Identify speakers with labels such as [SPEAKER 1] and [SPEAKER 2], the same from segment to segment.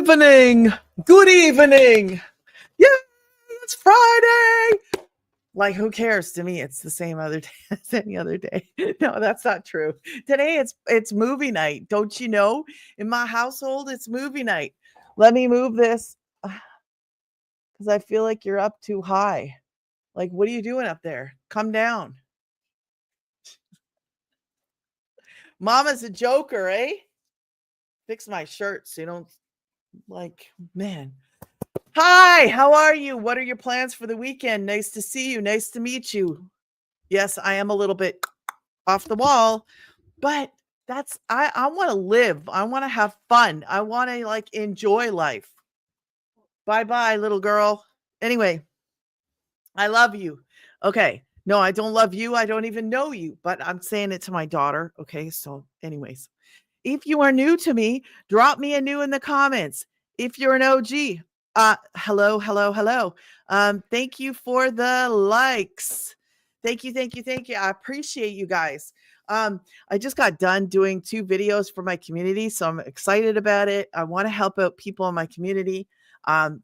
[SPEAKER 1] evening. Good evening. Yeah, it's Friday. Like, who cares? To me, it's the same other day as any other day. No, that's not true. Today it's movie night. Don't you know? In my household, it's movie night. Let me move this because I feel like you're up too high. Like, what are you doing up there? Come down. Mama's a joker, eh? Fix my shirt so you don't man. Hi, how are you? What are your plans for the weekend? Nice to see you. Nice to meet you. Yes, I am a little bit off the wall, but I want to live. I want to have fun. I want to enjoy life. Bye-bye, little girl. Anyway, I love you. Okay. No, I don't love you. I don't even know you, but I'm saying it to my daughter. Okay. So, anyways, if you are new to me, drop me a new in the comments. If you're an OG, hello. Thank you for the likes. Thank you. I appreciate you guys. I just got done doing 2 videos for my community, so I'm excited about it. I want to help out people in my community.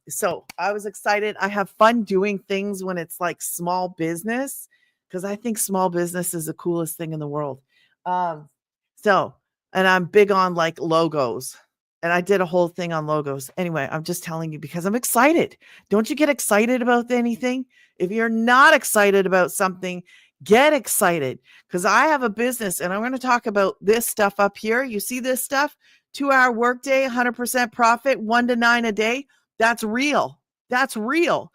[SPEAKER 1] So I was excited. I have fun doing things when it's like small business, because I think small business is the coolest thing in the world. And I'm big on logos. And I did a whole thing on logos. Anyway, I'm just telling you because I'm excited. Don't you get excited about anything? If you're not excited about something, get excited, because I have a business and I'm going to talk about this stuff up here. You see this stuff? 2-hour workday, 100% profit, 1 to 9 a day. That's real. That's real.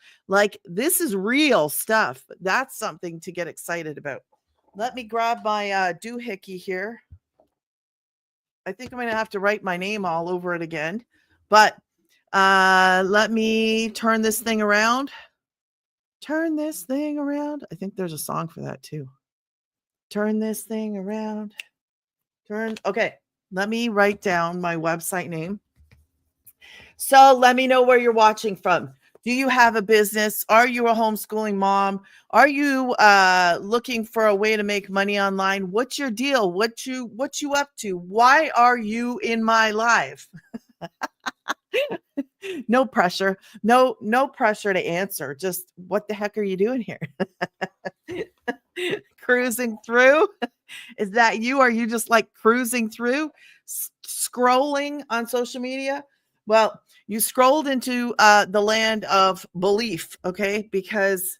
[SPEAKER 1] This is real stuff. That's something to get excited about. Let me grab my doohickey here. I think I'm going to have to write my name all over it again. But let me turn this thing around. Turn this thing around. I think there's a song for that too. Turn this thing around. Okay, let me write down my website name. So let me know where you're watching from. Do you have a business? Are you a homeschooling mom? Are you looking for a way to make money online? What's your deal? What you up to? Why are you in my life? No pressure. No pressure to answer. Just what the heck are you doing here? Cruising through? Is that you? Are you just cruising through, scrolling on social media? Well, you scrolled into the land of belief, okay? Because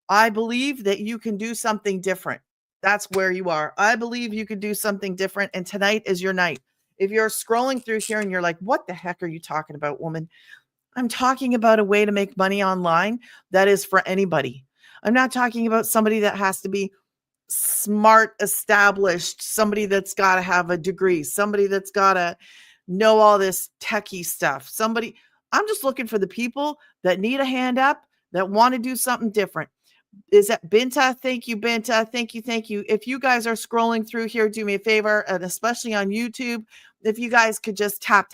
[SPEAKER 1] I believe that you can do something different. That's where you are. I believe you can do something different, and tonight is your night. If you're scrolling through here and you're like, what the heck are you talking about, woman? I'm talking about a way to make money online that is for anybody. I'm not talking about somebody that has to be smart, established, somebody that's got to have a degree, somebody that's got to know all this techie stuff. I'm just looking for the people that need a hand up, that want to do something different. Is that Binta? Thank you, Binta. Thank you. If you guys are scrolling through here, do me a favor, and especially on YouTube, if you guys could just tap.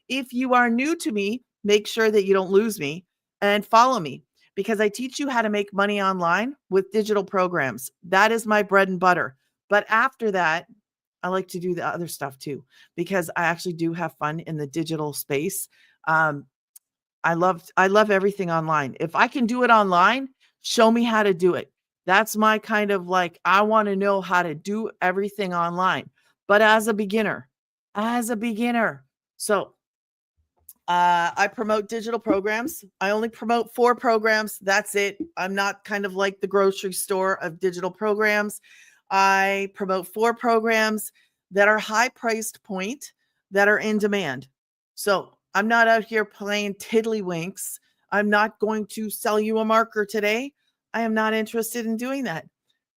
[SPEAKER 1] If you are new to me, make sure that you don't lose me and follow me, because I teach you how to make money online with digital programs. That is my bread and butter. But after that, I like to do the other stuff too, because I actually do have fun in the digital space. I love everything online. If I can do it online, show me how to do it. That's my kind of I want to know how to do everything online, but as a beginner. So I promote digital programs. I only promote 4 programs. That's it. I'm not kind of like the grocery store of digital programs. I promote 4 programs that are high priced point, that are in demand. So I'm not out here playing tiddlywinks. I'm not going to sell you a marker today. I am not interested in doing that.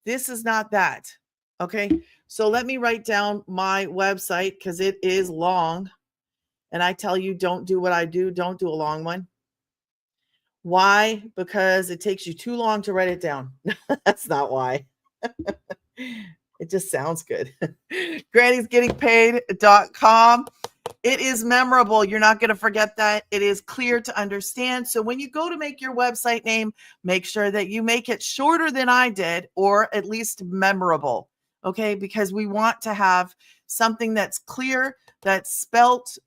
[SPEAKER 1] This is not that. Okay. So let me write down my website, because it is long. And I tell you, don't do what I do. Don't do a long one. Why? Because it takes you too long to write it down. That's not why. It just sounds good. Granny'sGettingPaid.com. It is memorable. You're not going to forget that. It is clear to understand. So when you go to make your website name, make sure that you make it shorter than I did, or at least memorable. Okay? Because we want to have something that's clear, that's spelt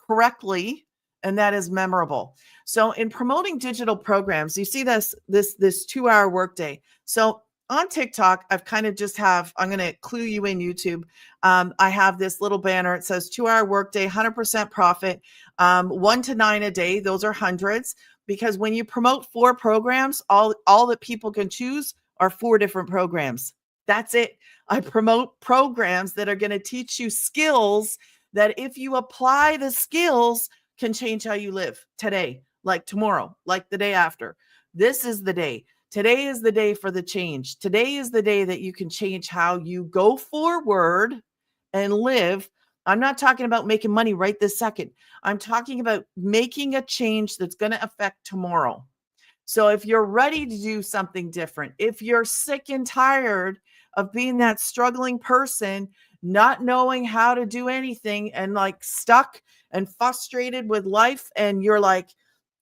[SPEAKER 1] correctly, and that is memorable. So in promoting digital programs, you see this 2-hour workday. So on TikTok, I've kind of just I'm going to clue you in YouTube. I have this little banner. It says 2-hour workday, 100% profit, 1 to 9 a day. Those are hundreds, because when you promote 4 programs, all that people can choose are 4 different programs. That's it. I promote programs that are going to teach you skills that, if you apply the skills, can change how you live today, like tomorrow, like the day after. This is the day. Today is the day for the change. Today is the day that you can change how you go forward and live. I'm not talking about making money right this second. I'm talking about making a change that's going to affect tomorrow. So if you're ready to do something different, if you're sick and tired of being that struggling person, not knowing how to do anything, and like stuck and frustrated with life, and you're like,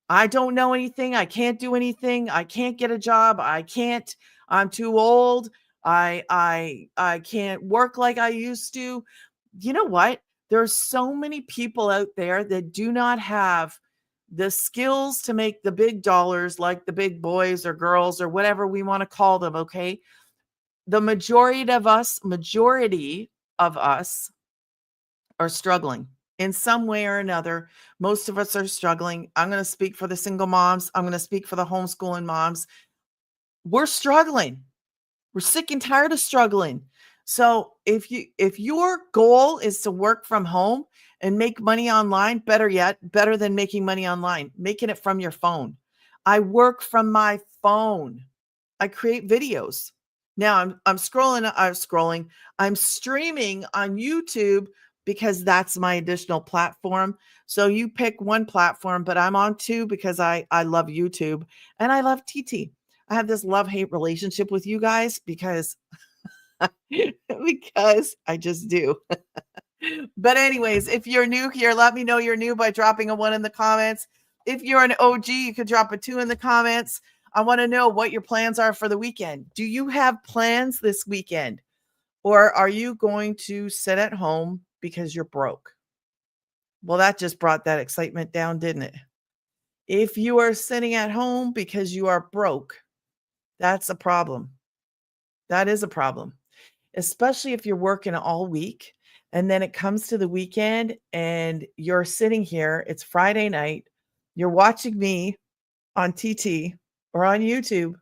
[SPEAKER 1] I don't know anything, I can't do anything, I can't get a job, I'm too old, I can't work like I used to. You know what? There's so many people out there that do not have the skills to make the big dollars, like the big boys or girls or whatever we want to call them, okay? The majority of us are struggling in some way or another. Most of us are struggling. I'm going to speak for the single moms. I'm going to speak for the homeschooling moms. We're struggling. We're sick and tired of struggling. So if your goal is to work from home and make money online, better yet, better than making money online, making it from your phone. I work from my phone. I create videos. Now I'm streaming on YouTube, because that's my additional platform. So you pick one platform, but I'm on 2 because I love YouTube and I love TT. I have this love-hate relationship with you guys because because I just do. But anyways, if you're new here, let me know you're new by dropping a 1 in the comments. If you're an OG, you could drop a 2 in the comments. I want to know what your plans are for the weekend. Do you have plans this weekend? Or are you going to sit at home because you're broke? Well, that just brought that excitement down, didn't it? If you are sitting at home because you are broke, that's a problem. That is a problem, especially if you're working all week and then it comes to the weekend and you're sitting here. It's Friday night. You're watching me on TT or on YouTube,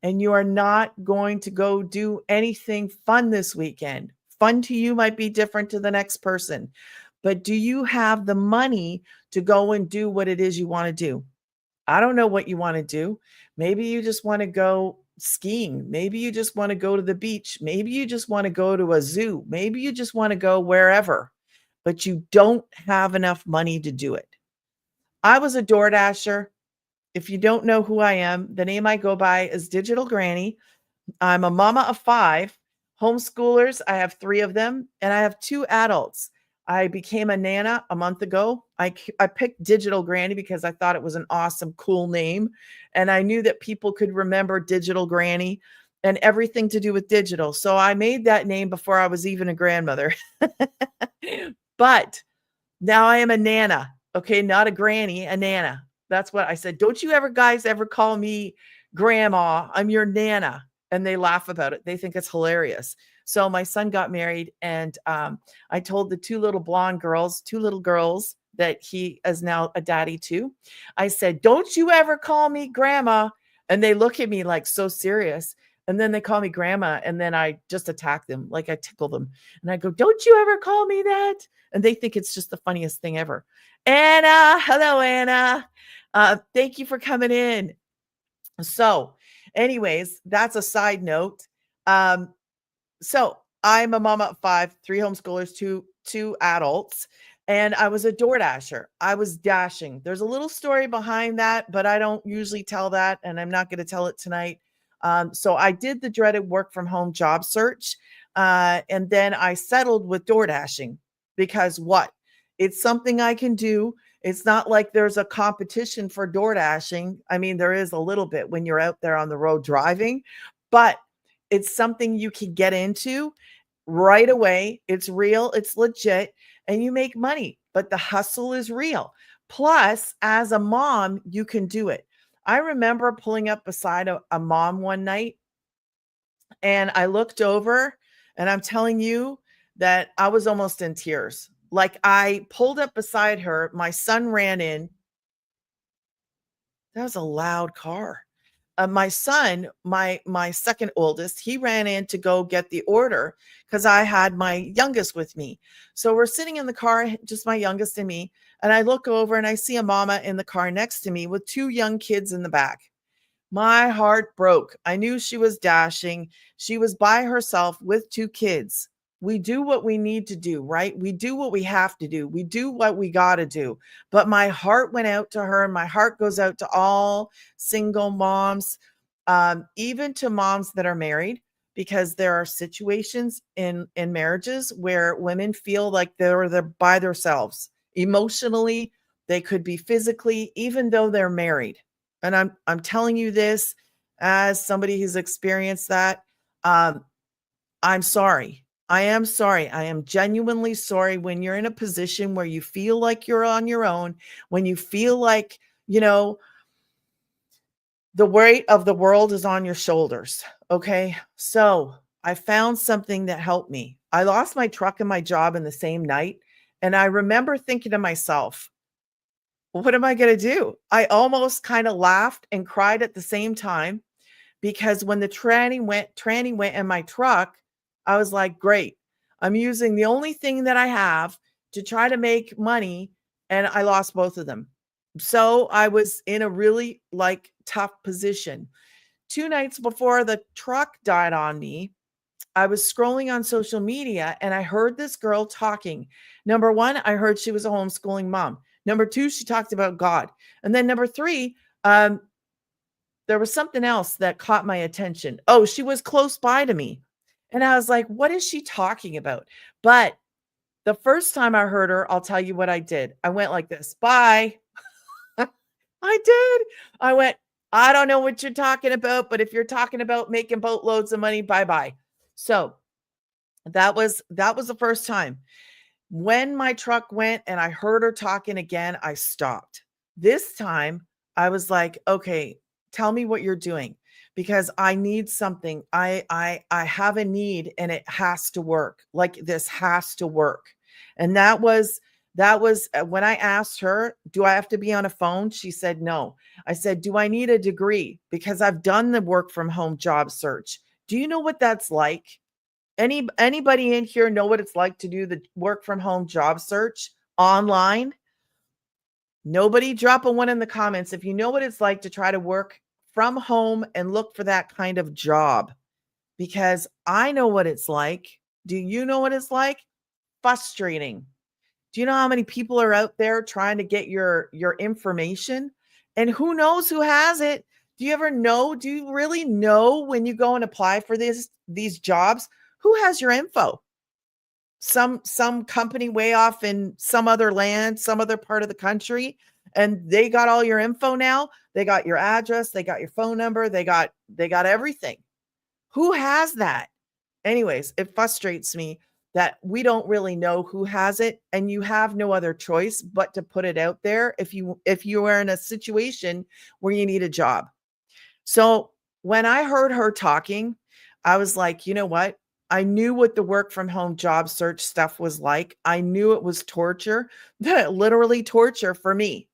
[SPEAKER 1] and you are not going to go do anything fun this weekend. Fun to you might be different to the next person, but do you have the money to go and do what it is you want to do? I don't know what you want to do. Maybe you just want to go skiing. Maybe you just want to go to the beach. Maybe you just want to go to a zoo. Maybe you just want to go wherever, but you don't have enough money to do it. I was a DoorDasher. If you don't know who I am, the name I go by is Digital Granny. I'm a mama of 5 homeschoolers. I have 3 of them, and I have 2 adults. I became a nana a month ago. I picked Digital Granny because I thought it was an awesome, cool name. And I knew that people could remember Digital Granny and everything to do with digital. So I made that name before I was even a grandmother. But now I am a nana. Okay, not a granny, a nana. That's what I said. Don't you guys ever call me grandma. I'm your nana. And they laugh about it. They think it's hilarious. So my son got married, and I told the 2 little blonde girls, 2 little girls, that he is now a daddy too. I said, don't you ever call me grandma. And they look at me like so serious. And then they call me grandma. And then I just attack them, like I tickle them. And I go, don't you ever call me that? And they think it's just the funniest thing ever. Anna, hello, Anna. Thank you for coming in. So anyways, that's a side note. So I'm a mama of 5, 3 homeschoolers, two adults, and I was a DoorDasher. I was dashing. There's a little story behind that, but I don't usually tell that, and I'm not going to tell it tonight. So I did the dreaded work from home job search, and then I settled with DoorDashing because what? It's something I can do. It's not like there's a competition for DoorDashing. I mean, there is a little bit when you're out there on the road driving, but it's something you can get into right away. It's real, it's legit, and you make money. but the hustle is real. Plus, as a mom, you can do it. I remember pulling up beside a mom one night, and I looked over, and I'm telling you that I was almost in tears. Like, I pulled up beside her, my son ran in. That was a loud car. My son, my second oldest, he ran in to go get the order because I had my youngest with me. So we're sitting in the car, just my youngest and me, and I look over and I see a mama in the car next to me with two young kids in the back. My heart broke. I knew she was dashing. She was by herself with two kids. We do what we need to do, right? We do what we have to do. We do what we got to do. But my heart went out to her, and my heart goes out to all single moms, even to moms that are married, because there are situations in marriages where women feel like they're by themselves emotionally. They could be physically, even though they're married. And I'm telling you this as somebody who's experienced that. I'm sorry. I am sorry. I am genuinely sorry when you're in a position where you feel like you're on your own, when you feel like, you know, the weight of the world is on your shoulders. Okay. So I found something that helped me. I lost my truck and my job in the same night. And I remember thinking to myself, what am I going to do? I almost kind of laughed and cried at the same time, because when the tranny went in my truck, I was like, great. I'm using the only thing that I have to try to make money, and I lost both of them. So I was in a really like tough position. 2 nights before the truck died on me, I was scrolling on social media and I heard this girl talking. Number one, I heard she was a homeschooling mom. Number two, she talked about God. And then number three, there was something else that caught my attention. Oh, she was close by to me. And I was like, what is she talking about? But the first time I heard her, I'll tell you what I did. I went like this, bye. I did. I went, I don't know what you're talking about, but if you're talking about making boatloads of money, bye bye. So that was the first time. When my truck went and I heard her talking again, I stopped. This time I was like, okay, tell me what you're doing, because I need something. I have a need and it has to work. Like, this has to work. And that was when I asked her, do I have to be on a phone? She said no. I said, do I need a degree? Because I've done the work from home job search. Do you know what that's like? Anybody in here know what it's like to do the work from home job search online? Nobody, drop a one in the comments if you know what it's like to try to work from home and look for that kind of job, because I know what it's like. Do you know what it's like? Frustrating. Do you know how many people are out there trying to get your information? And who knows who has it? Do you ever know? Do you really know when you go and apply for these jobs, who has your info? Some company way off in some other land, some other part of the country, and they got all your info now. They got your address, they got your phone number, they got everything. Who has that? Anyways, it frustrates me that we don't really know who has it, and you have no other choice but to put it out there if you are in a situation where you need a job. So when I heard her talking, I was like, you know what? I knew what the work from home job search stuff was like. I knew it was torture, literally torture for me,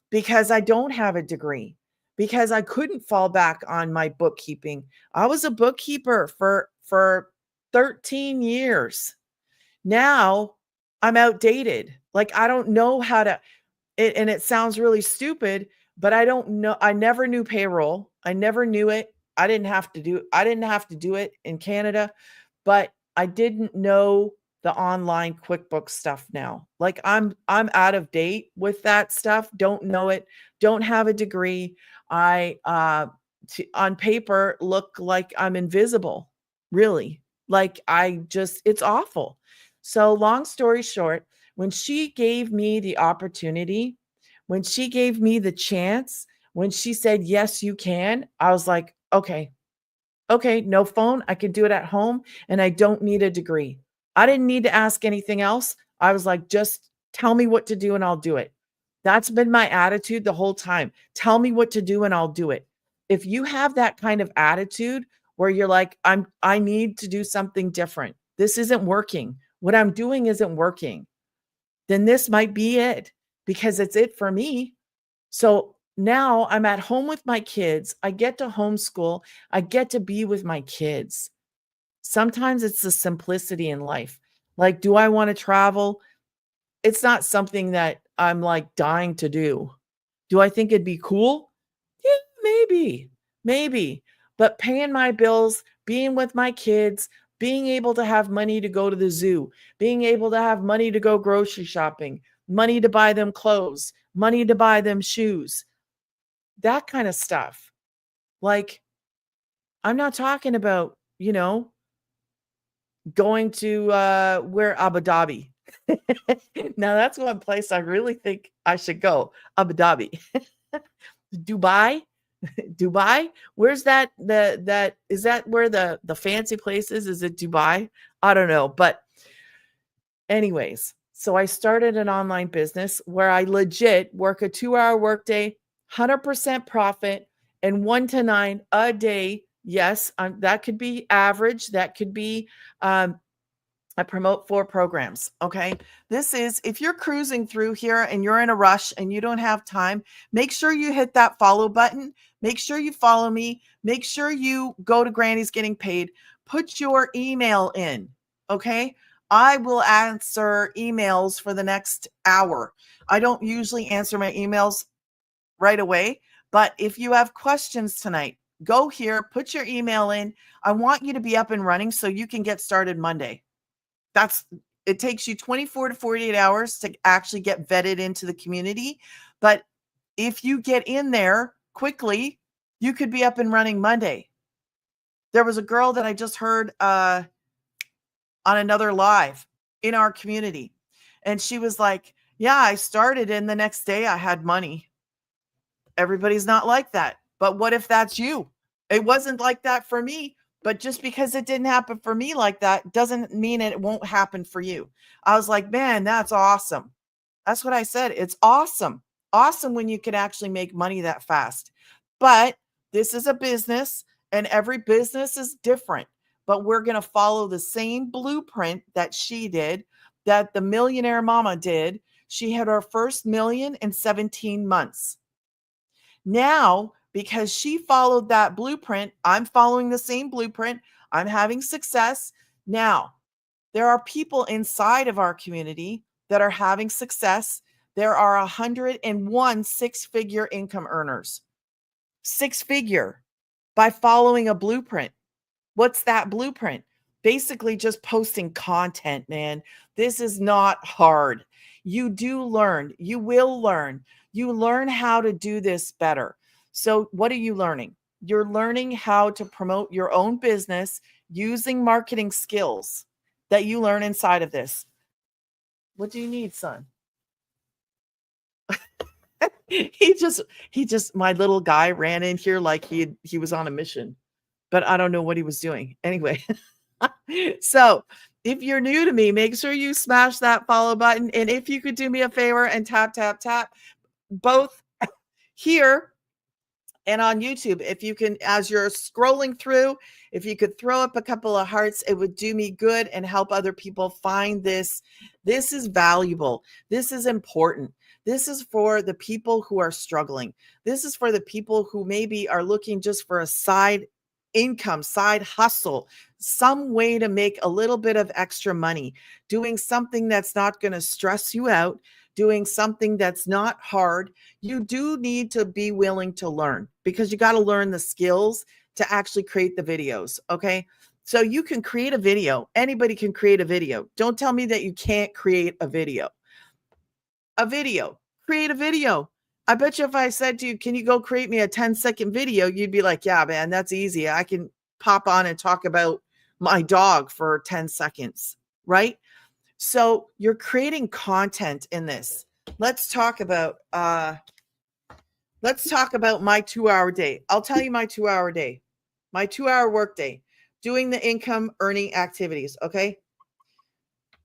[SPEAKER 1] because I don't have a degree, because I couldn't fall back on my bookkeeping. I was a bookkeeper for 13 years. Now I'm outdated. Like, I don't know how to and it sounds really stupid, but I don't know. I never knew payroll. I never knew it. I didn't have to do it in Canada, but I didn't know the online QuickBooks stuff now. Like, I'm out of date with that stuff. Don't know it. Don't have a degree. I on paper look like I'm invisible. Really. Like, it's awful. So long story short, when she gave me the opportunity, when she gave me the chance, when she said, yes, you can, I was like, okay, okay, no phone. I can do it at home and I don't need a degree. I didn't need to ask anything else. I was like, just Tell me what to do and I'll do it. That's been my attitude the whole time. Tell me what to do and I'll do it. If you have that kind of attitude where you're like, I need to do something different. This isn't working. What I'm doing isn't working. Then this might be it because it's it for me. So now I'm at home with my kids. I get to homeschool. I get to be with my kids. Sometimes it's the simplicity in life. Like, do I want to travel? It's not something that I'm like dying to do. Do I think it'd be cool? Yeah, maybe. But paying my bills, being with my kids, being able to have money to go to the zoo, being able to have money to go grocery shopping, money to buy them clothes, money to buy them shoes, that kind of stuff. Like, I'm not talking about, going to where Abu Dhabi. Now that's one place I really think I should go. Abu Dhabi. Dubai. Dubai? Where's that? That is that where the fancy place is? Is it Dubai? I don't know. But anyways, so I started an online business where I legit work a 2-hour workday, 100% profit, and 1 to 9 a day. Yes, that could be average. That could be I promote 4 programs. Okay. This is, if you're cruising through here and you're in a rush and you don't have time, make sure you hit that follow button. Make sure you follow me. Make sure you go to Granny's Getting Paid. Put your email in. Okay. I will answer emails for the next hour. I don't usually answer my emails right away, but if you have questions tonight, go here, put your email in. I want you to be up and running so you can get started Monday. It takes you 24 to 48 hours to actually get vetted into the community. But if you get in there quickly, you could be up and running Monday. There was a girl that I just heard on another live in our community. And she was like, yeah, I started and the next day I had money. Everybody's not like that. But what if that's you? It wasn't like that for me. But just because it didn't happen for me like that doesn't mean it won't happen for you. I was like, man, that's awesome. That's what I said. It's awesome. Awesome when you can actually make money that fast. But this is a business and every business is different. But we're going to follow the same blueprint that she did, that the millionaire mama did. She had her first million in 17 months. Now, because she followed that blueprint, I'm following the same blueprint. I'm having success. Now, there are people inside of our community that are having success. There are 101 six-figure income earners. 6-figure by following a blueprint. What's that blueprint? Basically just posting content, man. This is not hard. You do learn. You will learn. You learn how to do this better. So what are you learning? You're learning how to promote your own business using marketing skills that you learn inside of this. What do you need, son? He just my little guy ran in here like he was on a mission, but I don't know what he was doing. Anyway, so if you're new to me, make sure you smash that follow button. And if you could do me a favor and tap, both here and on YouTube, if you can, as you're scrolling through, if you could throw up a couple of hearts, it would do me good and help other people find this. This is valuable. This is important. This is for the people who are struggling. This is for the people who maybe are looking just for a side income, side hustle, some way to make a little bit of extra money, doing something that's not going to stress you out, doing something that's not hard. You do need to be willing to learn because you got to learn the skills to actually create the videos. Okay. So you can create a video. Anybody can create a video. Don't tell me that you can't create a video. Create a video. I bet you if I said to you, can you go create me a 10-second video? You'd be like, yeah, man, that's easy. I can pop on and talk about my dog for 10 seconds, right? So you're creating content in this. Let's talk about my 2-hour day. I'll tell you my 2-hour day, my 2-hour work day, doing the income earning activities. Okay.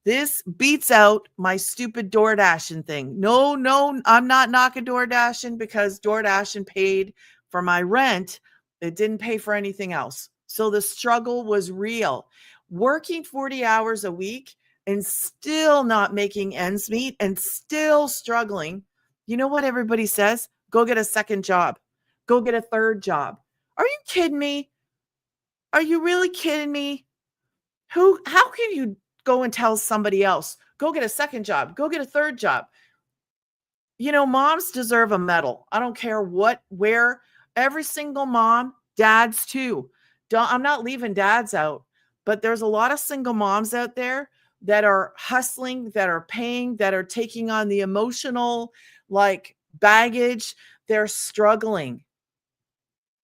[SPEAKER 1] This beats out my stupid DoorDashing thing. No, no, I'm not knocking DoorDashing because DoorDashing paid for my rent. It didn't pay for anything else. So the struggle was real. Working 40 hours a week and still not making ends meet and still struggling. You know what everybody says? Go get a second job. Go get a third job. Are you kidding me? Are you really kidding me? How can you go and tell somebody else, go get a second job, go get a third job? Moms deserve a medal. I don't care where, every single mom, dads too. I'm not leaving dads out, but there's a lot of single moms out there that are hustling, that are paying, that are taking on the emotional baggage. They're struggling.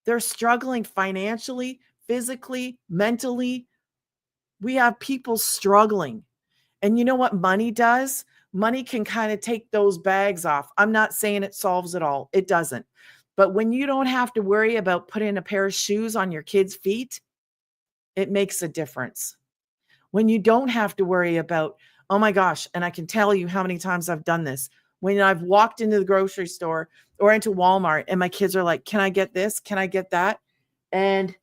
[SPEAKER 1] They're struggling financially, physically, mentally. We have people struggling. And you know what money does? Money can kind of take those bags off. I'm not saying it solves it all. It doesn't. But when you don't have to worry about putting a pair of shoes on your kids' feet, it makes a difference. When you don't have to worry about, oh my gosh, and I can tell you how many times I've done this. When I've walked into the grocery store or into Walmart and my kids are like, can I get this? Can I get that? And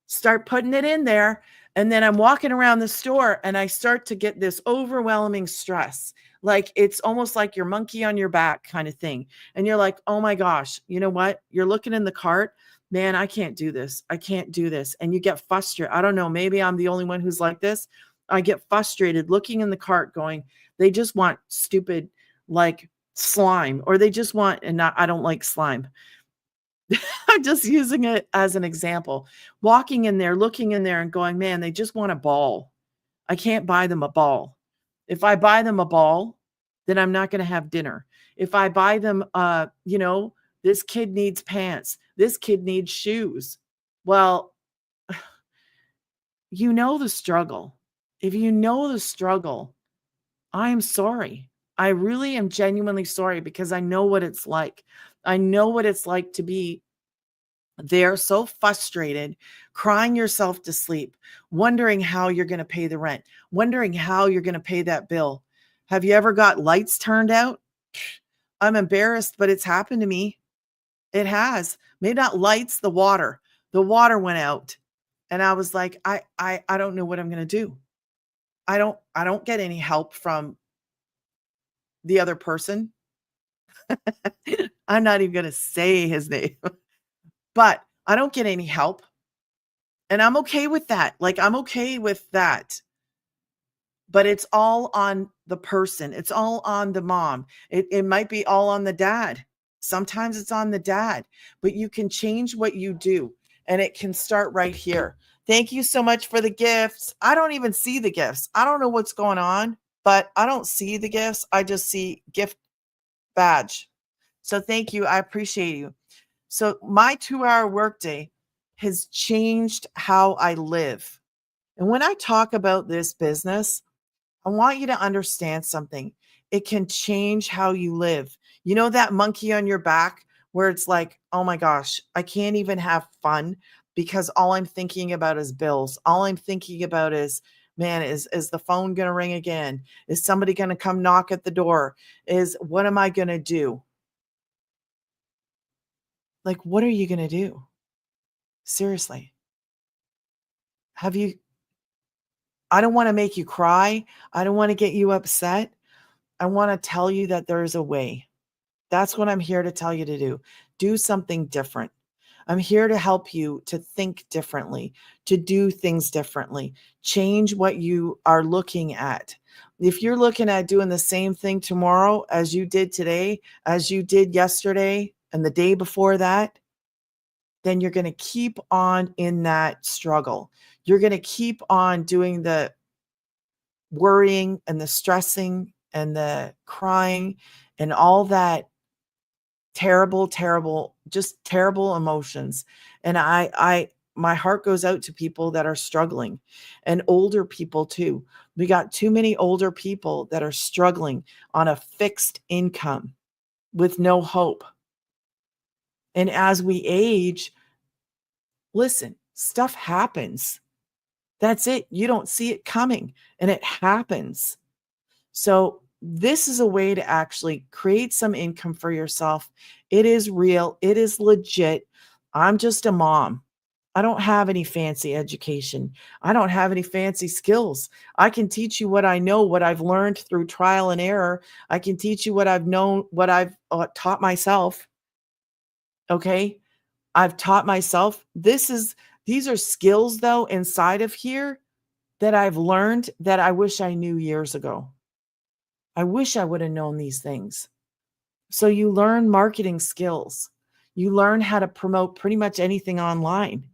[SPEAKER 1] start putting it in there. And then I'm walking around the store and I start to get this overwhelming stress. Like it's almost like your monkey on your back kind of thing. And you're like, oh my gosh, you know what? You're looking in the cart. Man, I can't do this. I can't do this. And you get frustrated. I don't know. Maybe I'm the only one who's like this. I get frustrated looking in the cart going, they just want stupid slime, or they just want, and not, I don't like slime. I'm just using it as an example. Walking in there, looking in there and going, man, they just want a ball. I can't buy them a ball. If I buy them a ball, then I'm not going to have dinner. If I buy them, this kid needs pants. This kid needs shoes. Well, you know the struggle. If you know the struggle, I'm sorry. I really am genuinely sorry because I know what it's like. I know what it's like to be there so frustrated, crying yourself to sleep, wondering how you're going to pay the rent, wondering how you're going to pay that bill. Have you ever got lights turned out? I'm embarrassed, but it's happened to me. It has. Maybe not lights, the water. The water went out. And I was like, I don't know what I'm going to do. I don't get any help from the other person. I'm not even going to say his name. But I don't get any help. And I'm okay with that. I'm okay with that. But it's all on the person. It's all on the mom. It might be all on the dad. Sometimes it's on the dad. But you can change what you do. And it can start right here. Thank you so much for the gifts. I don't even see the gifts. I don't know what's going on, but I don't see the gifts. I just see gift badge. So thank you. I appreciate you. So my 2-hour workday has changed how I live. And when I talk about this business, I want you to understand something. It can change how you live. You know that monkey on your back where it's like, oh my gosh, I can't even have fun because all I'm thinking about is bills. All I'm thinking about is, man, is the phone going to ring again? Is somebody going to come knock at the door? What am I going to do? What are you going to do? Seriously. I don't want to make you cry. I don't want to get you upset. I want to tell you that there is a way. That's what I'm here to tell you to do. Do something different. I'm here to help you to think differently, to do things differently, change what you are looking at. If you're looking at doing the same thing tomorrow as you did today, as you did yesterday and the day before that, then you're going to keep on in that struggle. You're going to keep on doing the worrying and the stressing and the crying and all that terrible, just terrible emotions. And my heart goes out to people that are struggling, and older people too. We got too many older people that are struggling on a fixed income with no hope. And as we age, listen, stuff happens. That's it. You don't see it coming, and it happens. So this is a way to actually create some income for yourself. It is real. It is legit. I'm just a mom. I don't have any fancy education. I don't have any fancy skills. I can teach you what I know, what I've learned through trial and error. I can teach you what I've known, what I've taught myself. Okay. I've taught myself. These are skills though inside of here that I've learned that I wish I knew years ago. I wish I would have known these things. So you learn marketing skills. You learn how to promote pretty much anything online.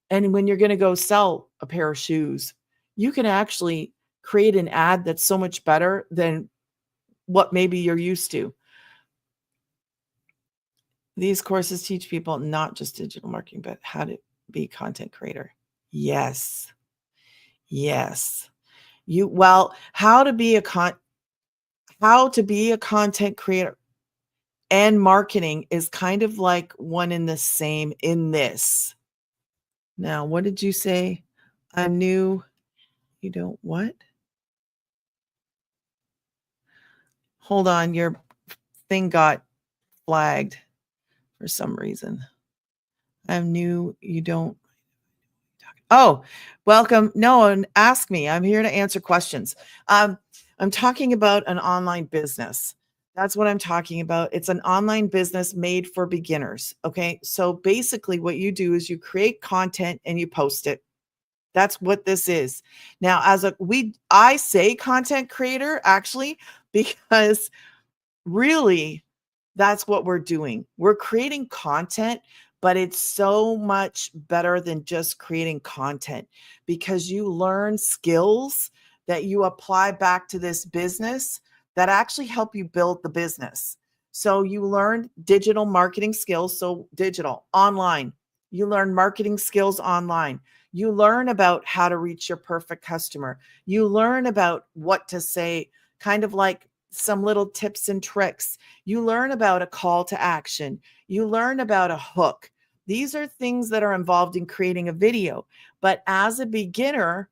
[SPEAKER 1] And when you're going to go sell a pair of shoes, you can actually create an ad that's so much better than what maybe you're used to. These courses teach people not just digital marketing, but how to be a content creator. Yes. Yes. How to be a content creator and marketing is kind of like one and the same in this. Now, what did you say? I'm new. You don't what? Hold on, your thing got flagged for some reason. I'm new. You don't. Oh, welcome. No one ask me. I'm here to answer questions. I'm talking about an online business. That's what I'm talking about. It's an online business made for beginners. Okay. So basically, what you do is you create content and you post it. That's what this is. Now, I say content creator actually, because really that's what we're doing. We're creating content, but it's so much better than just creating content because you learn skills that you apply back to this business that actually help you build the business. So you learn digital marketing skills, so digital, online. You learn marketing skills online. You learn about how to reach your perfect customer. You learn about what to say, kind of like some little tips and tricks. You learn about a call to action. You learn about a hook. These are things that are involved in creating a video. But as a beginner,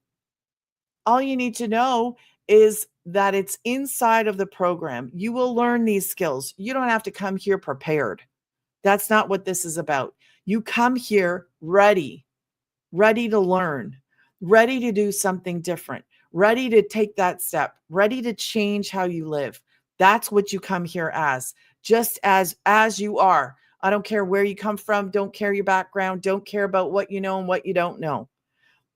[SPEAKER 1] all you need to know is that it's inside of the program. You will learn these skills. You don't have to come here prepared. That's not what this is about. You come here ready to learn, ready to do something different, ready to take that step, ready to change how you live. That's what you come here as, just as you are. I don't care where you come from, don't care your background, don't care about what you know and what you don't know.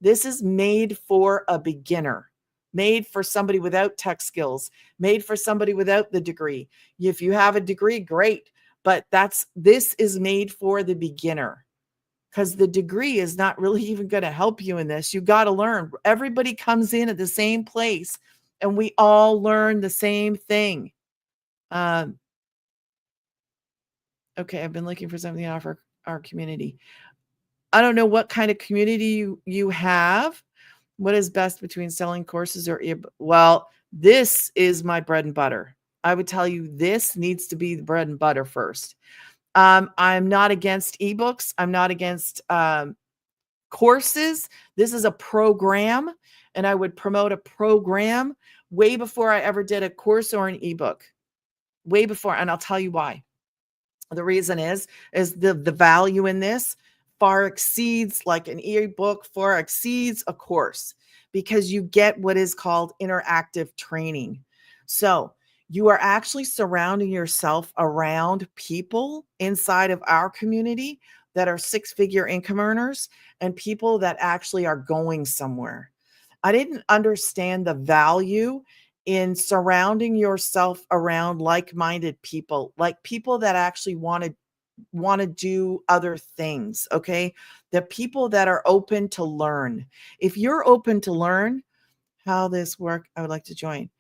[SPEAKER 1] This is made for a beginner, made for somebody without tech skills, made for somebody without the degree. If you have a degree, great, but this is made for the beginner. Because the degree is not really even going to help you in this. You got to learn. Everybody comes in at the same place and we all learn the same thing. Okay, I've been looking for something to offer our community. I don't know what kind of community you have. What is best between selling courses or well, this is my bread and butter. I would tell you this needs to be the bread and butter first. I'm not against ebooks. I'm not against courses. This is a program, and I would promote a program way before I ever did a course or an ebook. Way before, and I'll tell you why. The reason is the value in this far exceeds, like an ebook far exceeds a course, because you get what is called interactive training. So you are actually surrounding yourself around people inside of our community that are six-figure income earners and people that actually are going somewhere. I didn't understand the value in surrounding yourself around like-minded people, like people that actually want to do other things. Okay. The people that are open to learn. If you're open to learn how this work, I would like to join.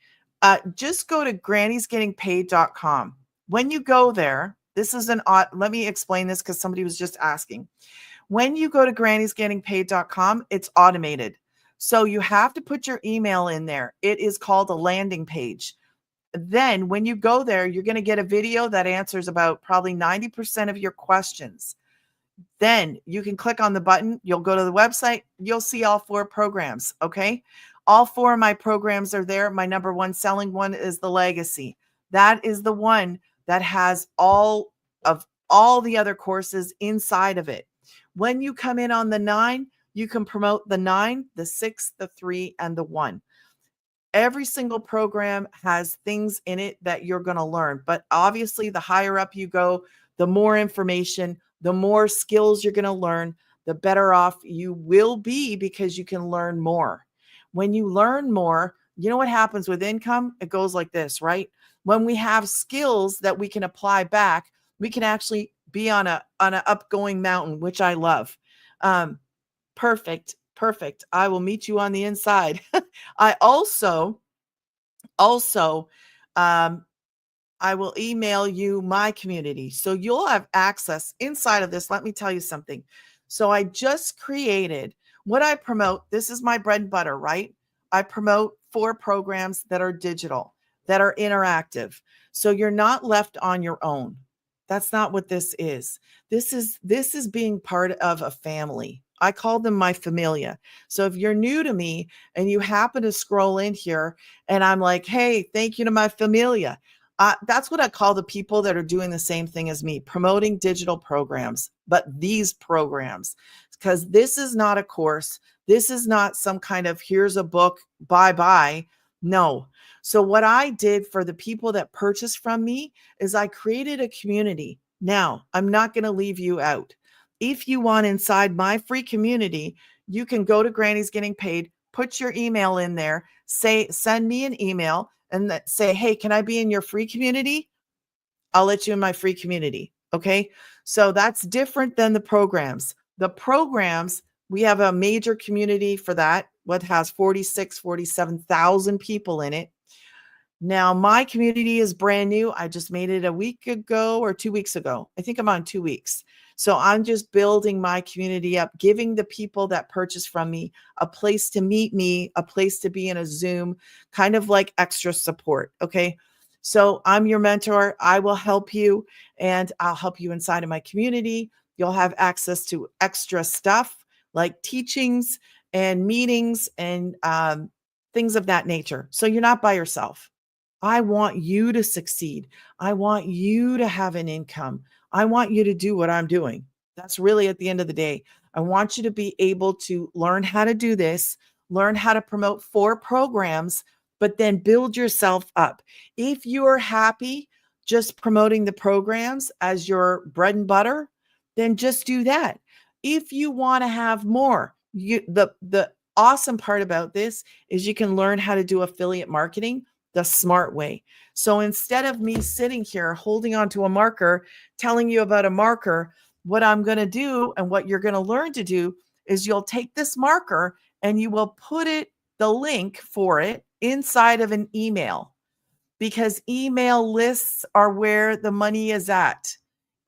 [SPEAKER 1] Just go to grannysgettingpaid.com. When you go there, this is let me explain this because somebody was just asking. When you go to grannysgettingpaid.com, it's automated. So you have to put your email in there. It is called a landing page. Then when you go there, you're going to get a video that answers about probably 90% of your questions. Then you can click on the button. You'll go to the website. You'll see all 4 programs. Okay. All 4 of my programs are there. My number 1 selling one is the Legacy. That is the one that has all of all the other courses inside of it. When you come in on the 9, you can promote the 9, the 6, the 3, and the 1. Every single program has things in it that you're going to learn. But obviously, the higher up you go, the more information, the more skills you're going to learn, the better off you will be because you can learn more. When you learn more, you know what happens with income? It goes like this, right? When we have skills that we can apply back, we can actually be on an upgoing mountain, which I love. Perfect. Perfect. I will meet you on the inside. I also, I will email you my community. So you'll have access inside of this. Let me tell you something. So I just created what I promote. This is my bread and butter, right? I promote 4 programs that are digital, that are interactive. So you're not left on your own. That's not what this is. This is being part of a family. I call them my familia. So if you're new to me and you happen to scroll in here and I'm like, hey, thank you to my familia. That's what I call the people that are doing the same thing as me, promoting digital programs, but these programs, because this is not a course. This is not some kind of here's a book, bye. No. So what I did for the people that purchased from me is I created a community. Now, I'm not going to leave you out. If you want inside my free community, you can go to Granny's Getting Paid, put your email in there, send me an email and say, hey, can I be in your free community? I'll let you in my free community. Okay. So that's different than the programs. The programs, we have a major community for that. What has 47,000 people in it. Now, my community is brand new. I just made it a week ago or 2 weeks ago. I think I'm on 2 weeks. So I'm just building my community up, giving the people that purchase from me a place to meet me, a place to be in a Zoom, kind of like extra support. Okay. So I'm your mentor. I will help you and I'll help you inside of my community. You'll have access to extra stuff like teachings and meetings and things of that nature. So you're not by yourself. I want you to succeed. I want you to have an income. I want you to do what I'm doing. That's really at the end of the day. I want you to be able to learn how to do this, learn how to promote 4 programs, but then build yourself up. If you're happy just promoting the programs as your bread and butter, then just do that. If you want to have more, the awesome part about this is you can learn how to do affiliate marketing the smart way. So instead of me sitting here holding onto a marker, telling you about a marker, what I'm going to do and what you're going to learn to do is you'll take this marker and you will put the link for it inside of an email, because email lists are where the money is at.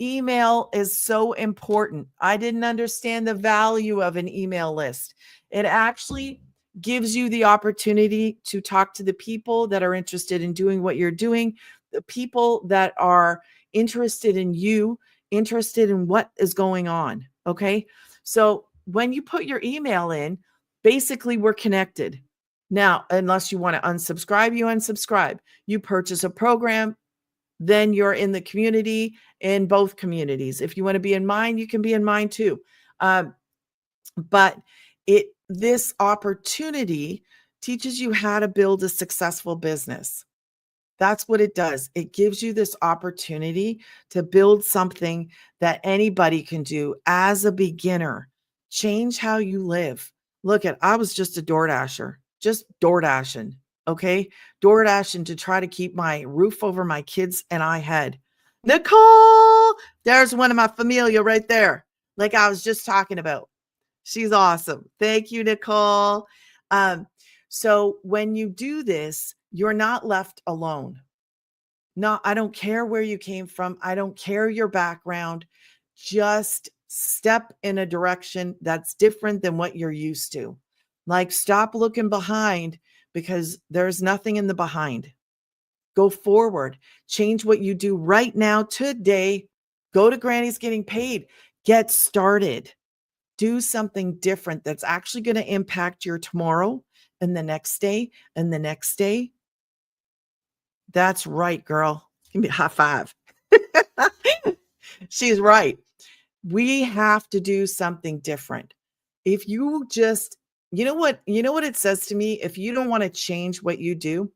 [SPEAKER 1] Email is so important. I didn't understand the value of an email list. It actually gives you the opportunity to talk to the people that are interested in doing what you're doing, the people that are interested in you, interested in what is going on. Okay. So when you put your email in, basically we're connected. Now, unless you want to unsubscribe, you unsubscribe. You purchase a program, then you're in the community, in both communities. If you want to be in mine, you can be in mine too. But this opportunity teaches you how to build a successful business. That's what it does. It gives you this opportunity to build something that anybody can do as a beginner. Change how you live. Look I was just a DoorDasher, just DoorDashing. Okay. DoorDashing to try to keep my roof over my kids and I had. Nicole, there's one of my familia right there. Like I was just talking about. She's awesome. Thank you, Nicole. So when you do this, you're not left alone. No, I don't care where you came from. I don't care your background. Just step in a direction that's different than what you're used to. Like stop looking behind because there's nothing in the behind. Go forward. Change what you do right now today. Go to Granny's Getting Paid. Get started. Do something different that's actually going to impact your tomorrow and the next day and the next day. That's right, girl. Give me a high five. She's right. We have to do something different. If you just, you know what it says to me? If you don't want to change what you do,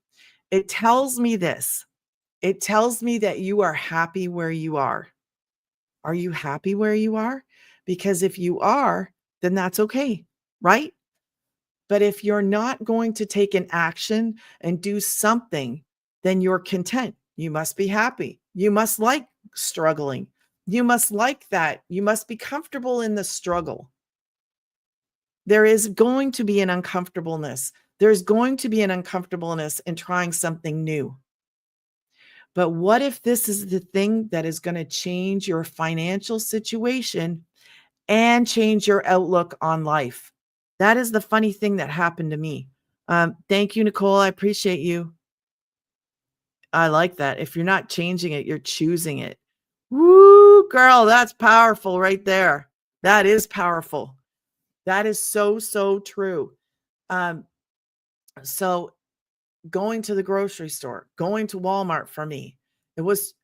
[SPEAKER 1] it tells me this. It tells me that you are happy where you are. Are you happy where you are? Because if you are, then that's okay, right? But if you're not going to take an action and do something, then you're content. You must be happy. You must like struggling. You must like that. You must be comfortable in the struggle. There is going to be an uncomfortableness. There's going to be an uncomfortableness in trying something new. But what if this is the thing that is going to change your financial situation and change your outlook on life? That is the funny thing that happened to me. Thank you, Nicole. I appreciate you. I like that. If you're not changing it, you're choosing it. Woo, girl, that's powerful right there. That is powerful. That is so, so true. Um, so going to the grocery store, going to Walmart for me, it was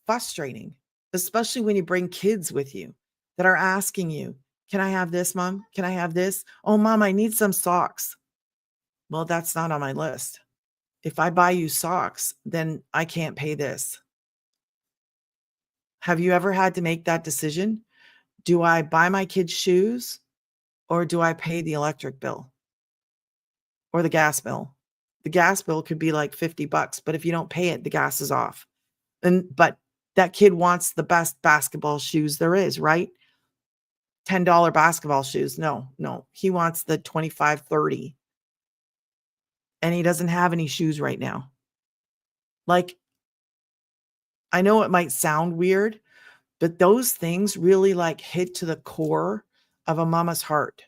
[SPEAKER 1] frustrating, especially when you bring kids with you that are asking you, can I have this, mom? Can I have this? Oh, mom, I need some socks. Well, that's not on my list. If I buy you socks, then I can't pay this. Have you ever had to make that decision? Do I buy my kids shoes or do I pay the electric bill or the gas bill? The gas bill could be like $50, but if you don't pay it, the gas is off. But that kid wants the best basketball shoes there is, right? $10 basketball shoes. No, no. He wants the 25, 30. And he doesn't have any shoes right now. Like, I know it might sound weird, but those things really like hit to the core of a mama's heart.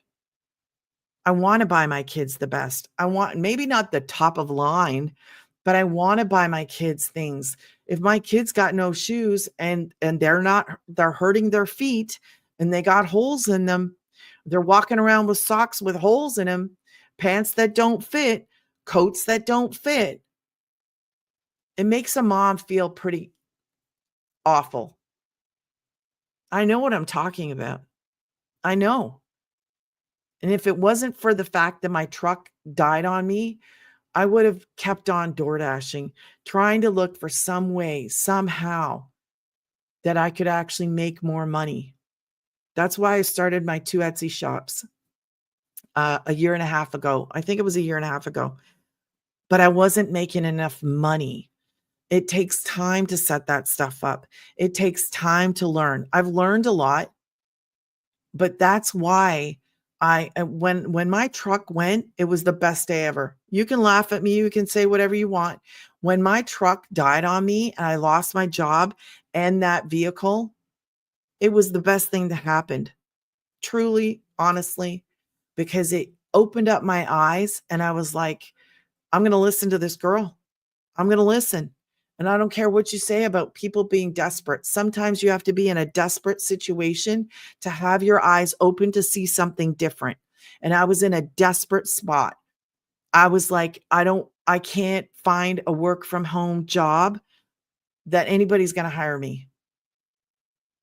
[SPEAKER 1] I want to buy my kids the best. I want maybe not the top of line, but I want to buy my kids things. If my kids got no shoes and they're hurting their feet and they got holes in them, they're walking around with socks with holes in them, pants that don't fit, coats that don't fit. It makes a mom feel pretty awful. I know what I'm talking about. I know. And if it wasn't for the fact that my truck died on me, I would have kept on DoorDashing, trying to look for some way, somehow, that I could actually make more money. That's why I started my 2 Etsy shops a year and a half ago. I think it was a year and a half ago, but I wasn't making enough money. It takes time to set that stuff up. It takes time to learn. I've learned a lot, but that's why when my truck went, it was the best day ever. You can laugh at me, you can say whatever you want. When my truck died on me and I lost my job and that vehicle, it was the best thing that happened. Truly, honestly, because it opened up my eyes and I was like, I'm going to listen to this girl. I'm going to listen. And I don't care what you say about people being desperate. Sometimes you have to be in a desperate situation to have your eyes open to see something different. And I was in a desperate spot. I was like, I can't find a work from home job that anybody's going to hire me.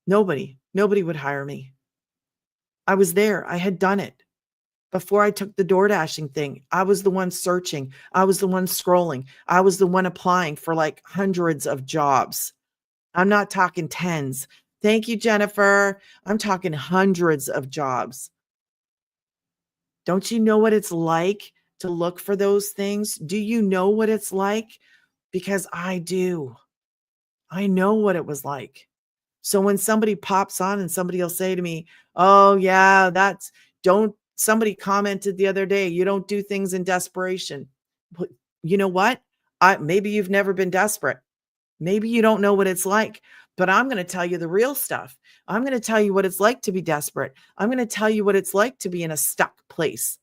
[SPEAKER 1] Nobody would hire me. I was there. I had done it. Before I took the DoorDashing thing, I was the one searching. I was the one scrolling. I was the one applying for like hundreds of jobs. I'm not talking tens. Thank you, Jennifer. I'm talking hundreds of jobs. Don't you know what it's like to look for those things? Do you know what it's like? Because I do. I know what it was like. So when somebody pops on and somebody will say to me, oh, yeah, somebody commented the other day, you don't do things in desperation. But you know what? Maybe you've never been desperate. Maybe you don't know what it's like, but I'm going to tell you the real stuff. I'm going to tell you what it's like to be desperate. I'm going to tell you what it's like to be in a stuck place.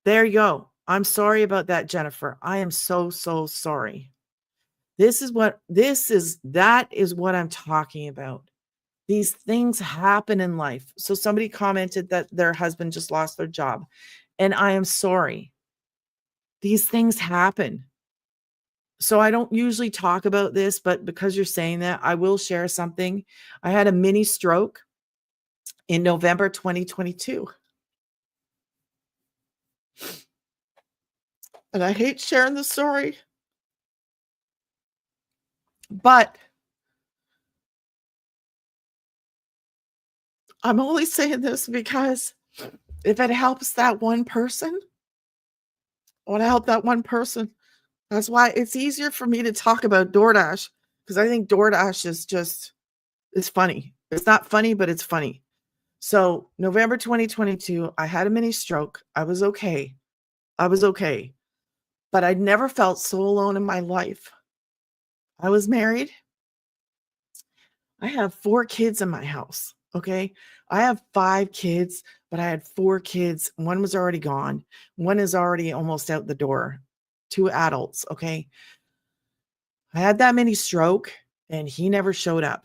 [SPEAKER 1] There you go. I'm sorry about that, Jennifer. I am so, so sorry. That is what I'm talking about. These things happen in life. So somebody commented that their husband just lost their job, and I am sorry. These things happen. So I don't usually talk about this, but because you're saying that, I will share something. I had a mini stroke in November 2022. And I hate sharing the story, but I'm only saying this because if it helps that one person, I want to help that one person. That's why it's easier for me to talk about DoorDash, because I think DoorDash is just, it's funny. It's not funny, but it's funny. So November 2022, I had a mini stroke. I was okay. But I'd never felt so alone in my life. I was married. I have 4 kids in my house. Okay. I have 5 kids, but I had 4 kids. One was already gone. One is already almost out the door. 2 adults. Okay. I had that mini stroke and he never showed up.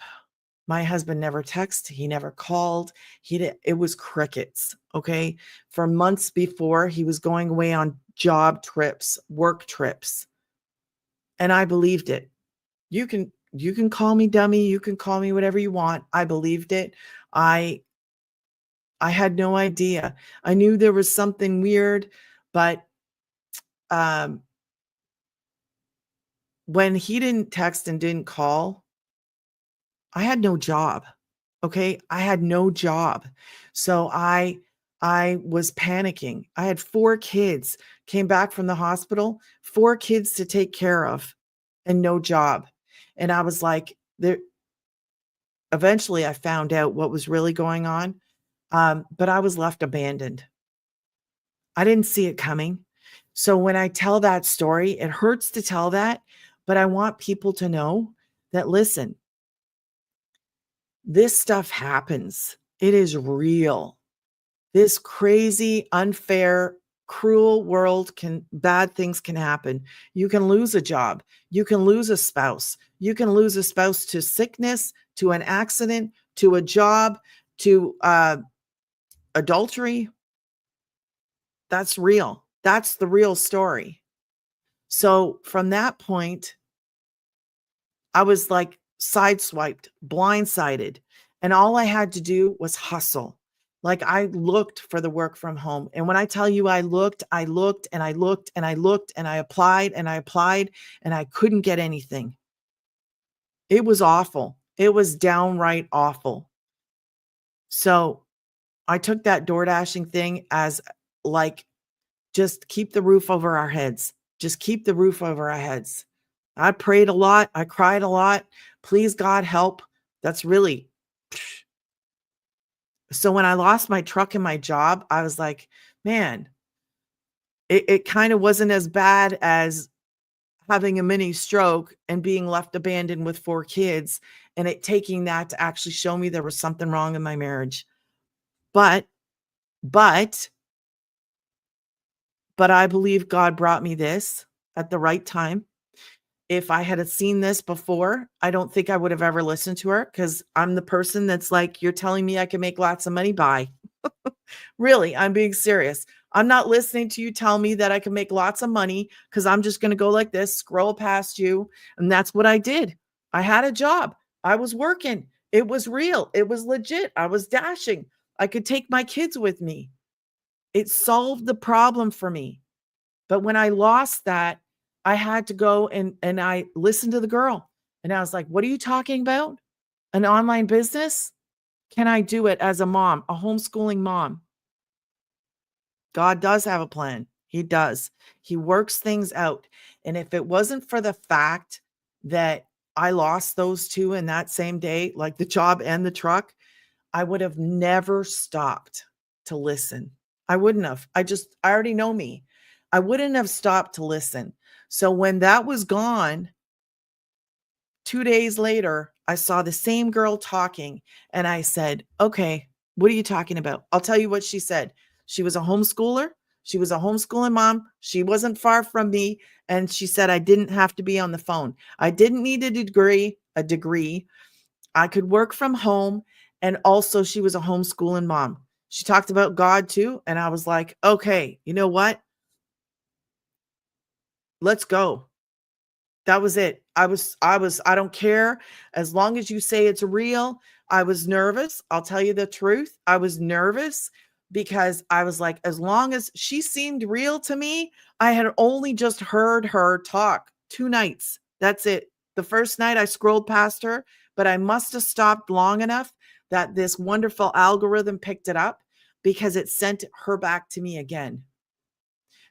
[SPEAKER 1] My husband never texted. He never called. It was crickets. Okay. For months before, he was going away on job trips, work trips. And I believed it. You can call me dummy, you can call me whatever you want. I believed it. I had no idea. I knew there was something weird, but um when he didn't text and didn't call, I had no job. Okay? I had no job. So I was panicking. I had 4 kids, came back from the hospital, 4 kids to take care of and no job. And I was like, there eventually I found out what was really going on. But I was left abandoned. I didn't see it coming. So when I tell that story, it hurts to tell that, but I want people to know that, listen, this stuff happens. It is real. This crazy, unfair, cruel world bad things can happen. You can lose a job. You can lose a spouse. You can lose a spouse to sickness, to an accident, to a job, to adultery. That's real. That's the real story. So from that point, I was like sideswiped, blindsided. And all I had to do was hustle. Like I looked for the work from home. And when I tell you I looked and I looked and I looked and I applied and I couldn't get anything. It was awful. It was downright awful. So I took that DoorDashing thing as like, just keep the roof over our heads. Just keep the roof over our heads. I prayed a lot. I cried a lot. Please, God, help. That's really. So when I lost my truck and my job, I was like, man, it kind of wasn't as bad as having a mini stroke and being left abandoned with 4 kids and it taking that to actually show me there was something wrong in my marriage. But I believe God brought me this at the right time. If I had seen this before, I don't think I would have ever listened to her, because I'm the person that's like, you're telling me I can make lots of money. Bye. Really, I'm being serious. I'm not listening to you tell me that I can make lots of money, because I'm just going to go like this, scroll past you. And that's what I did. I had a job. I was working. It was real. It was legit. I was dashing. I could take my kids with me. It solved the problem for me. But when I lost that, I had to go and I listened to the girl and I was like, what are you talking about? An online business? Can I do it as a mom, a homeschooling mom? God does have a plan. He does. He works things out. And if it wasn't for the fact that I lost those 2 in that same day, like the job and the truck, I would have never stopped to listen. I wouldn't have. I already know me. I wouldn't have stopped to listen. So when that was gone, 2 days later, I saw the same girl talking and I said, okay, what are you talking about? I'll tell you what she said. She was a homeschooler. She was a homeschooling mom. She wasn't far from me. And she said I didn't have to be on the phone. I didn't need a degree. I could work from home. And also she was a homeschooling mom. She talked about God too. And I was like, okay, you know what? Let's go. That was it. I don't care. As long as you say it's real. I was nervous. I'll tell you the truth. I was nervous because I was like, as long as she seemed real to me, I had only just heard her talk 2 nights. That's it. The first night I scrolled past her, but I must have stopped long enough that this wonderful algorithm picked it up because it sent her back to me again.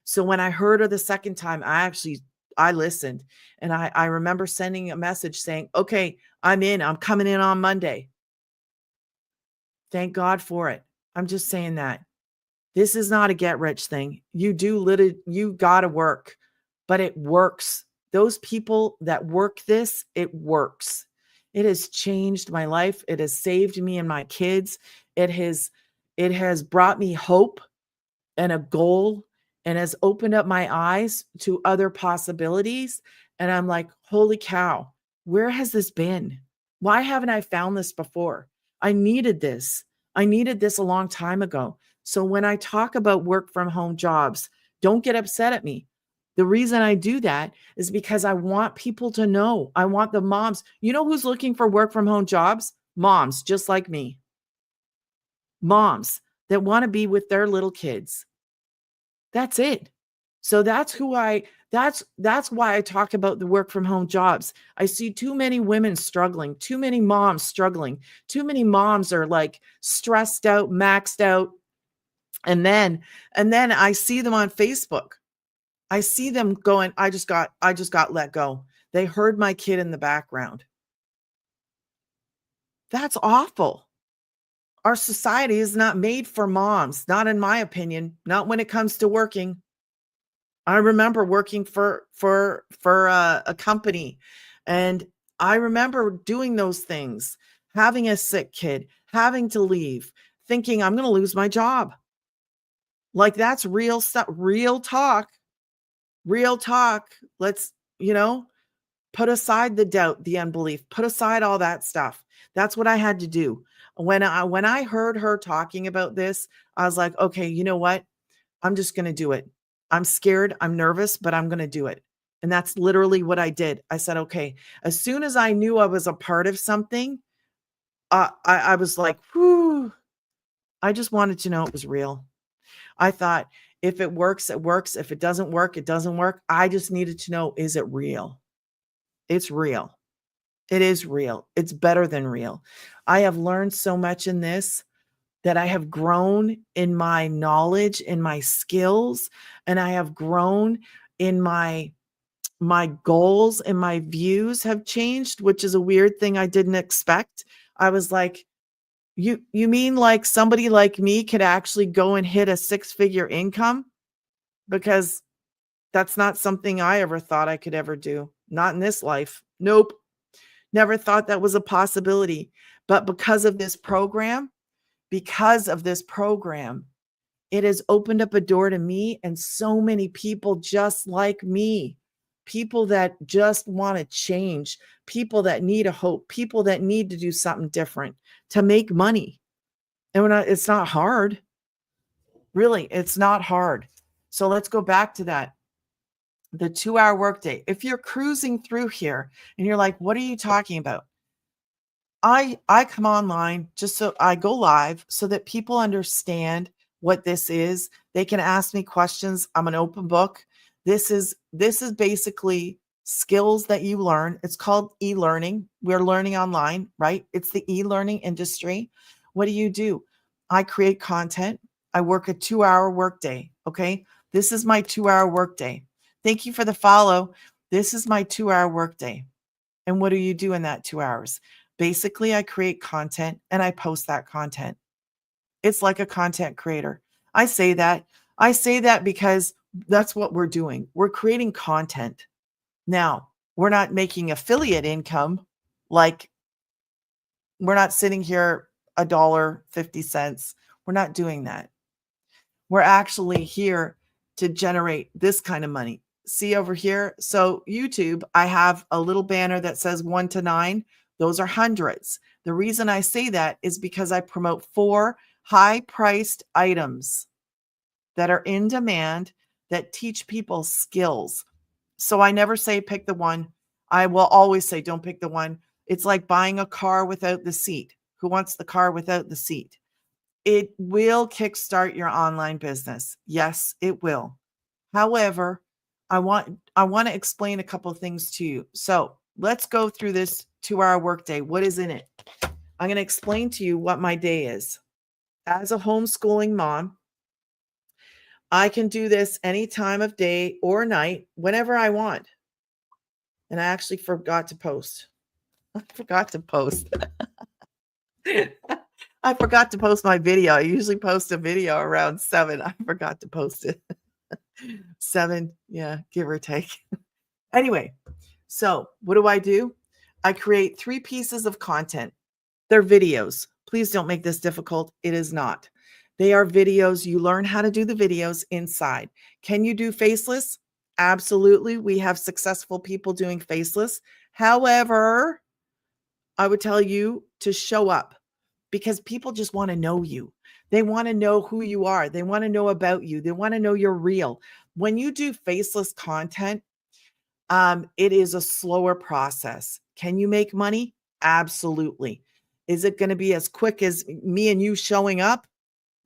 [SPEAKER 1] So when I heard her the second time, I listened, and I remember sending a message saying, "Okay, I'm in. I'm coming in on Monday." Thank God for it. I'm just saying that. This is not a get rich thing. You got to work, but it works. Those people that work this, it works. It has changed my life. It has saved me and my kids. It has brought me hope and a goal, and has opened up my eyes to other possibilities. And I'm like, holy cow, where has this been? Why haven't I found this before? I needed this. I needed this a long time ago. So when I talk about work from home jobs, don't get upset at me. The reason I do that is because I want people to know. I want the moms. You know who's looking for work from home jobs? Moms, just like me. Moms that want to be with their little kids. That's it. So that's why I talk about the work from home jobs. I see too many women struggling, too many moms struggling. Too many moms are like stressed out, maxed out. And then I see them on Facebook. I see them going, I just got let go. They heard my kid in the background. That's awful. Our society is not made for moms, not in my opinion, not when it comes to working. I remember working for a company, and I remember doing those things, having a sick kid, having to leave, thinking I'm going to lose my job. Like that's real stuff, real talk, real talk. Let's, put aside the doubt, the unbelief, put aside all that stuff. That's what I had to do. When I heard her talking about this, I was like, okay, you know what? I'm just going to do it. I'm scared. I'm nervous, but I'm going to do it. And that's literally what I did. I said, okay, as soon as I knew I was a part of something, I was like, whew, I just wanted to know it was real. I thought if it works, it works. If it doesn't work, it doesn't work. I just needed to know, is it real? It's real. It is real. It's better than real. I have learned so much in this that I have grown in my knowledge, in my skills, and I have grown in my goals, and my views have changed, which is a weird thing I didn't expect. I was like, you mean like somebody like me could actually go and hit a six-figure income? Because that's not something I ever thought I could ever do. Not in this life. Nope. Never thought that was a possibility. But because of this program, it has opened up a door to me and so many people just like me. People that just want to change, people that need a hope, people that need to do something different to make money. And it's not hard. Really, it's not hard. So let's go back to that. The 2-hour workday. If you're cruising through here and you're like, what are you talking about? I come online just so I go live so that people understand what this is. They can ask me questions. I'm an open book. This is basically skills that you learn. It's called e-learning. We're learning online, right? It's the e-learning industry. What do? I create content. I work a 2-hour workday. Okay. This is my 2-hour workday. Thank you for the follow. This is my 2-hour workday. And what do you do in that 2 hours? Basically, I create content and I post that content. It's like a content creator. I say that. I say that because that's what we're doing. We're creating content. Now, we're not making affiliate income. Like we're not sitting here $1.50. We're not doing that. We're actually here to generate this kind of money. See over here? So YouTube, I have a little banner that says 1 to 9. Those are hundreds. The reason I say that is because I promote 4 high-priced items that are in demand that teach people skills. So I never say pick the one. I will always say don't pick the one. It's like buying a car without the seat. Who wants the car without the seat? It will kickstart your online business. Yes, it will. However, I want to explain a couple of things to you. So let's go through this 2-hour workday. What is in it? I'm going to explain to you what my day is. As a homeschooling mom, I can do this any time of day or night, whenever I want. And I actually forgot to post. I forgot to post. I forgot to post my video. I usually post a video around 7. I forgot to post it. 7, yeah, give or take. Anyway, so what do? I create 3 pieces of content. They're videos. Please don't make this difficult. It is not. They are videos. You learn how to do the videos inside. Can you do faceless? Absolutely. We have successful people doing faceless. However, I would tell you to show up because people just want to know you. They want to know who you are. They want to know about you. They want to know you're real. When you do faceless content, it is a slower process. Can you make money? Absolutely. Is it going to be as quick as me and you showing up?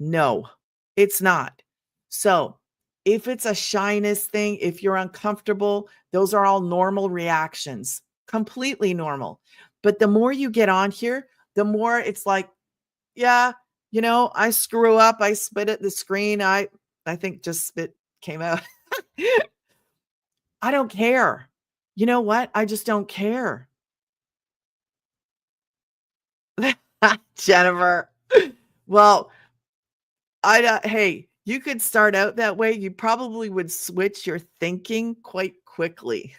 [SPEAKER 1] No, it's not. So if it's a shyness thing, if you're uncomfortable, those are all normal reactions, completely normal. But the more you get on here, the more it's like, yeah, I screw up. I spit at the screen. I think just spit came out. I don't care. You know what? I just don't care. Jennifer. Well, hey, you could start out that way. You probably would switch your thinking quite quickly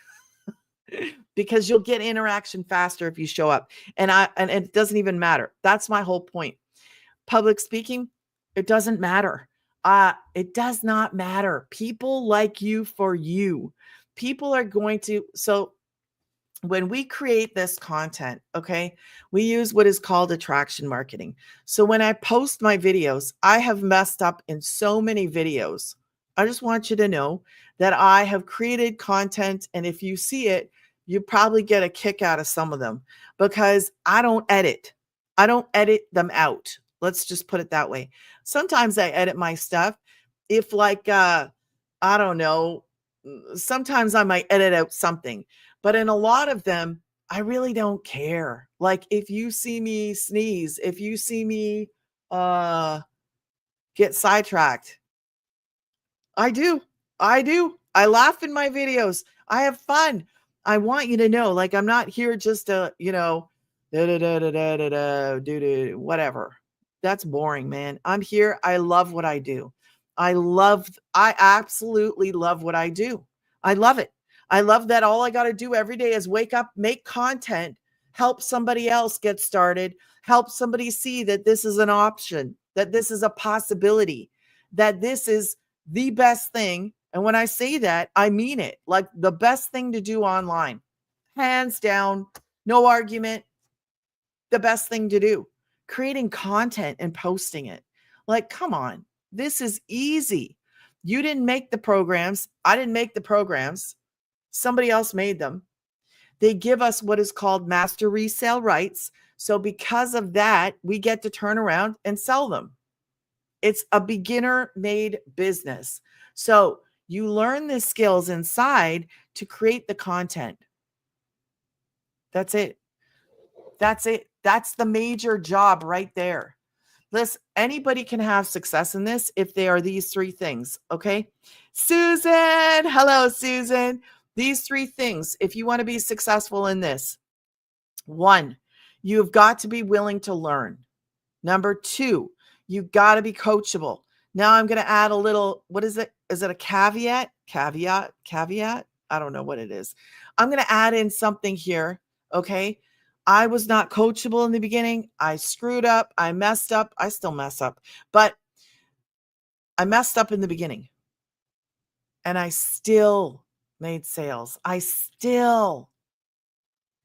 [SPEAKER 1] because you'll get interaction faster if you show up. And it doesn't even matter. That's my whole point. Public speaking, it doesn't matter. It does not matter. People like you for you. People are going to, so when we create this content, okay, we use what is called attraction marketing. So when I post my videos, I have messed up in so many videos. I just want you to know that I have created content, and if you see it, you probably get a kick out of some of them because I don't edit. I don't edit them out. Let's just put it that way. Sometimes I edit my stuff. If I don't know, sometimes I might edit out something. But in a lot of them, I really don't care. Like if you see me sneeze, if you see me get sidetracked, I do. I do. I laugh in my videos. I have fun. I want you to know, like, I'm not here just to, whatever. That's boring, man. I'm here. I love what I do. I absolutely love what I do. I love it. I love that all I got to do every day is wake up, make content, help somebody else get started, help somebody see that this is an option, that this is a possibility, that this is the best thing. And when I say that, I mean it. Like the best thing to do online, hands down, no argument, the best thing to do. Creating content and posting it. Like, come on, this is easy. You didn't make the programs. I didn't make the programs. Somebody else made them. They give us what is called master resale rights. So because of that, we get to turn around and sell them. It's a beginner made business. So you learn the skills inside to create the content. That's it. That's it. That's the major job right there. Listen, anybody can have success in this if they are these 3 things. Okay. Susan. Hello, Susan. These 3 things, if you want to be successful in this, 1, you've got to be willing to learn. Number 2, you've got to be coachable. Now I'm going to add a little, what is it? Is it a caveat? Caveat? I don't know what it is. I'm going to add in something here. Okay. I was not coachable in the beginning. I screwed up. I messed up. I still mess up, but I messed up in the beginning. and I still made sales. I still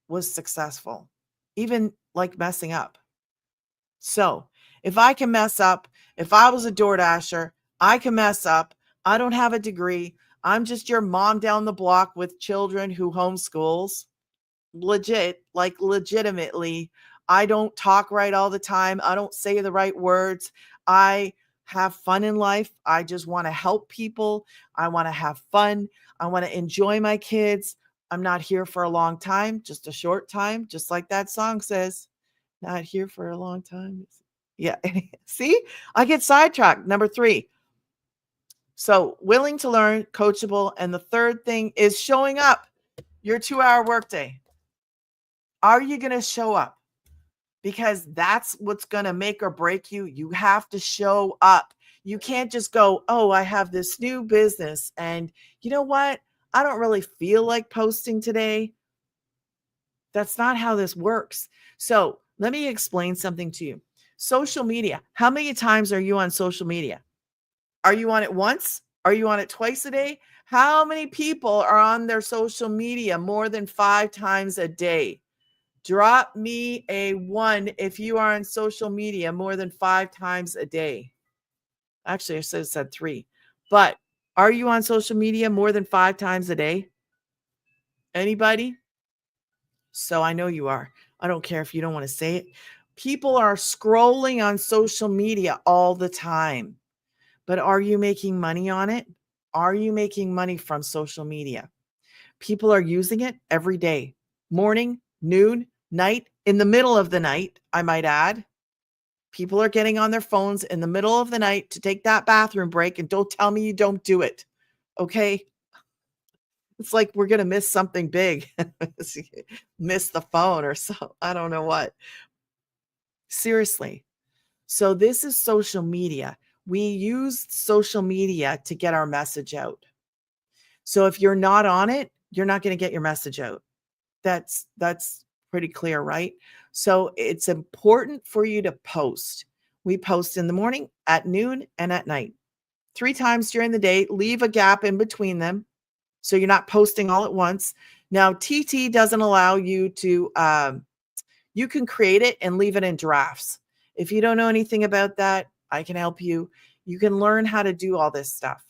[SPEAKER 1] was successful, even like messing up. So if I can mess up, if I was a DoorDasher, I can mess up. I don't have a degree. I'm just your mom down the block with children who homeschools. Legit, like legitimately. I don't talk right all the time. I don't say the right words. I have fun in life. I just want to help people. I want to have fun. I want to enjoy my kids. I'm not here for a long time, just a short time, just like that song says. Not here for a long time. Yeah. See, I get sidetracked. Number 3. So willing to learn, coachable. And the third thing is showing up your 2-hour workday. Are you going to show up? Because that's what's going to make or break you. You have to show up. You can't just go, oh, I have this new business. And you know what? I don't really feel like posting today. That's not how this works. So let me explain something to you. Social media. How many times are you on social media? Are you on it once? Are you on it twice a day? How many people are on their social media more than 5 times a day? Drop me a 1 if you are on social media more than 5 times a day. Actually, I should have said 3. But are you on social media more than 5 times a day? Anybody? So I know you are. I don't care if you don't want to say it. People are scrolling on social media all the time. But are you making money on it? Are you making money from social media? People are using it every day, morning, noon, night, in the middle of the night, I might add. People are getting on their phones in the middle of the night to take that bathroom break, and don't tell me you don't do it. Okay? It's like we're going to miss something big. Miss the phone or so. I don't know what. Seriously. So this is social media. We use social media to get our message out. So if you're not on it, you're not going to get your message out. That's pretty clear, right? So it's important for you to post. We post in the morning, at noon, and at night. 3 times during the day. Leave a gap in between them so you're not posting all at once. Now, TT doesn't allow you to, you can create it and leave it in drafts. If you don't know anything about that, I can help you. You can learn how to do all this stuff.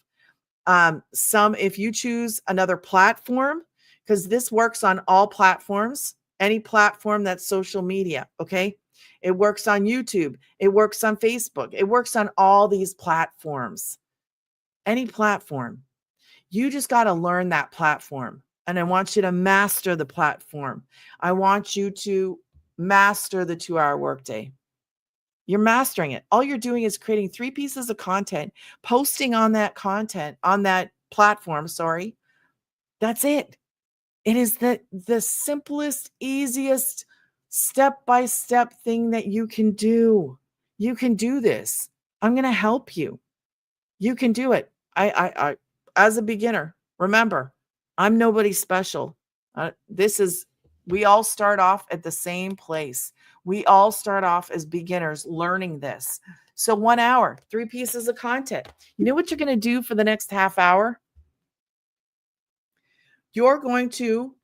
[SPEAKER 1] If you choose another platform, because this works on all platforms, any platform that's social media, okay? It works on YouTube. It works on Facebook. It works on all these platforms. Any platform. You just got to learn that platform. And I want you to master the platform. I want you to master the 2-hour workday. You're mastering it. All you're doing is creating 3 pieces of content, posting on that content, on that platform, sorry. That's it. It is the simplest, easiest step-by-step thing that you can do. You can do this. I'm going to help you. You can do it. I as a beginner, remember, I'm nobody special. We all start off at the same place. We all start off as beginners learning this. So 1 hour, 3 pieces of content. You know what you're going to do for the next half hour? You're going to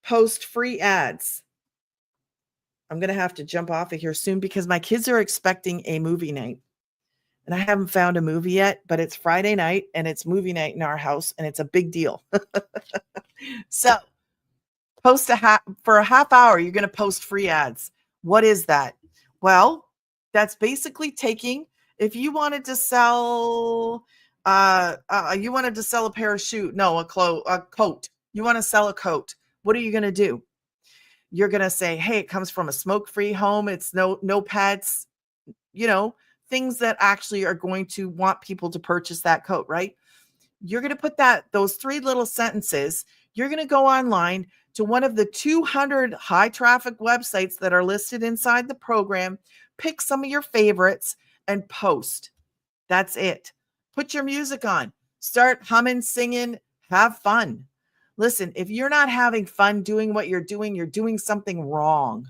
[SPEAKER 1] post free ads. I'm going to have to jump off of here soon because my kids are expecting a movie night. And I haven't found a movie yet, but it's Friday night and it's movie night in our house and it's a big deal. So for a half hour, you're going to post free ads. What is that? Well, that's basically taking, if you wanted to sell, a pair of shoes, no, a coat. You want to sell a coat. What are you going to do? You're going to say, hey, it comes from a smoke-free home. It's no pets, things that actually are going to want people to purchase that coat, right? You're going to put those 3 little sentences. You're going to go online to one of the 200 high traffic websites that are listed inside the program, pick some of your favorites and post. That's it. Put your music on, start humming, singing, have fun. Listen, if you're not having fun doing what you're doing something wrong.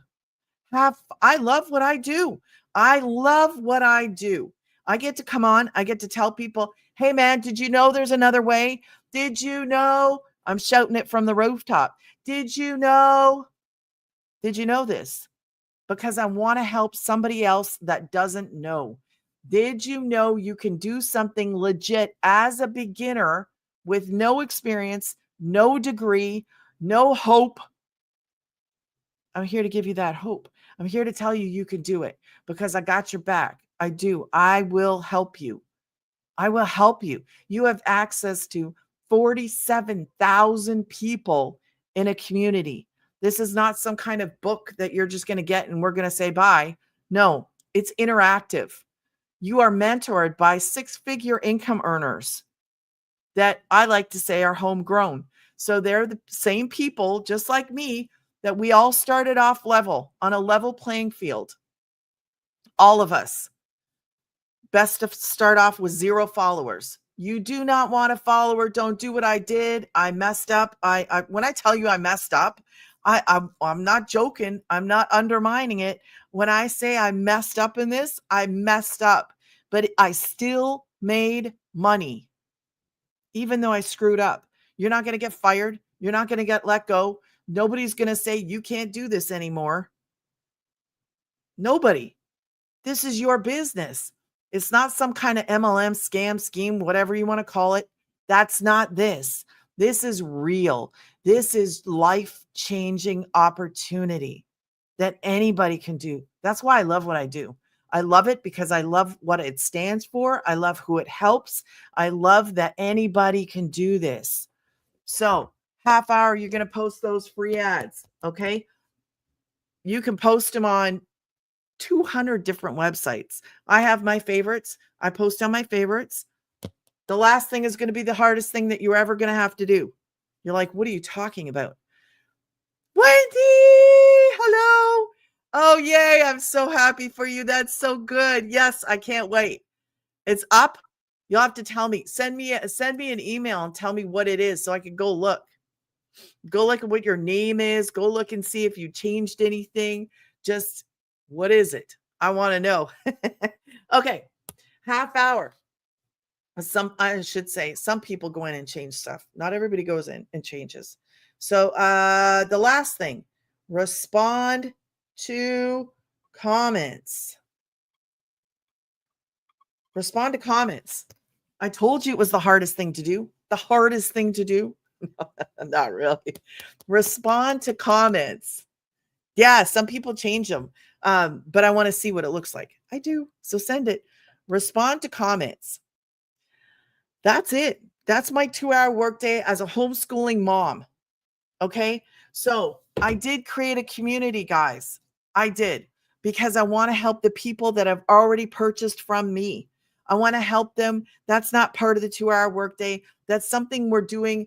[SPEAKER 1] I love what I do. I love what I do. I get to come on. I get to tell people, Hey man, did you know there's another way? Did you know? I'm shouting it from the rooftop. Did you know? Did you know this? Because I want to help somebody else that doesn't know. Did you know you can do something legit as a beginner with no experience, no degree, no hope? I'm here to give you that hope. I'm here to tell you you can do it because I got your back. I do. I will help you. I will help you. You have access to 47,000 people in a community. This is not some kind of book that you're just going to get and we're going to say bye. No, it's interactive. You are mentored by six-figure income earners that I like to say are homegrown. So they're the same people, just like me, that we all started off level on a level playing field. All of us. Best to start off with 0 followers. You do not want a follower. Don't do what I did. I messed up. I when I tell you I messed up, I'm not joking. I'm not undermining it. When I say I messed up in this, I messed up, but I still made money, even though I screwed up. You're not going to get fired. You're not going to get let go. Nobody's going to say you can't do this anymore. Nobody. This is your business. It's not some kind of MLM scam scheme, whatever you want to call it. That's not this. This is real. This is life-changing opportunity that anybody can do. That's why I love what I do. I love it because I love what it stands for. I love who it helps. I love that anybody can do this. So, half hour, you're going to post those free ads. Okay. You can post them on 200 different websites. I have my favorites. I post on my favorites. The last thing is going to be the hardest thing that you're ever going to have to do. You're like, what are you talking about? Wendy, hello. Oh, yay. I'm so happy for you. That's so good. Yes, I can't wait. It's up. You'll have to tell me. Send me an email and tell me what it is so I can go look. Go look at what your name is. Go look and see if you changed anything. Just what is it? I want to know. Okay. Half hour. I should say some people go in and change stuff. Not everybody goes in and changes. So the last thing, respond to comments. Respond to comments. I told you it was the hardest thing to do. The hardest thing to do. Not really. Respond to comments. Yeah, some people change them. But I want to see what it looks like. I do. So send it. Respond to comments. That's it. That's my 2-hour workday as a homeschooling mom. Okay. So I did create a community, guys. I did, because I want to help the people that have already purchased from me. I want to help them. That's not part of the 2-hour workday. That's something we're doing.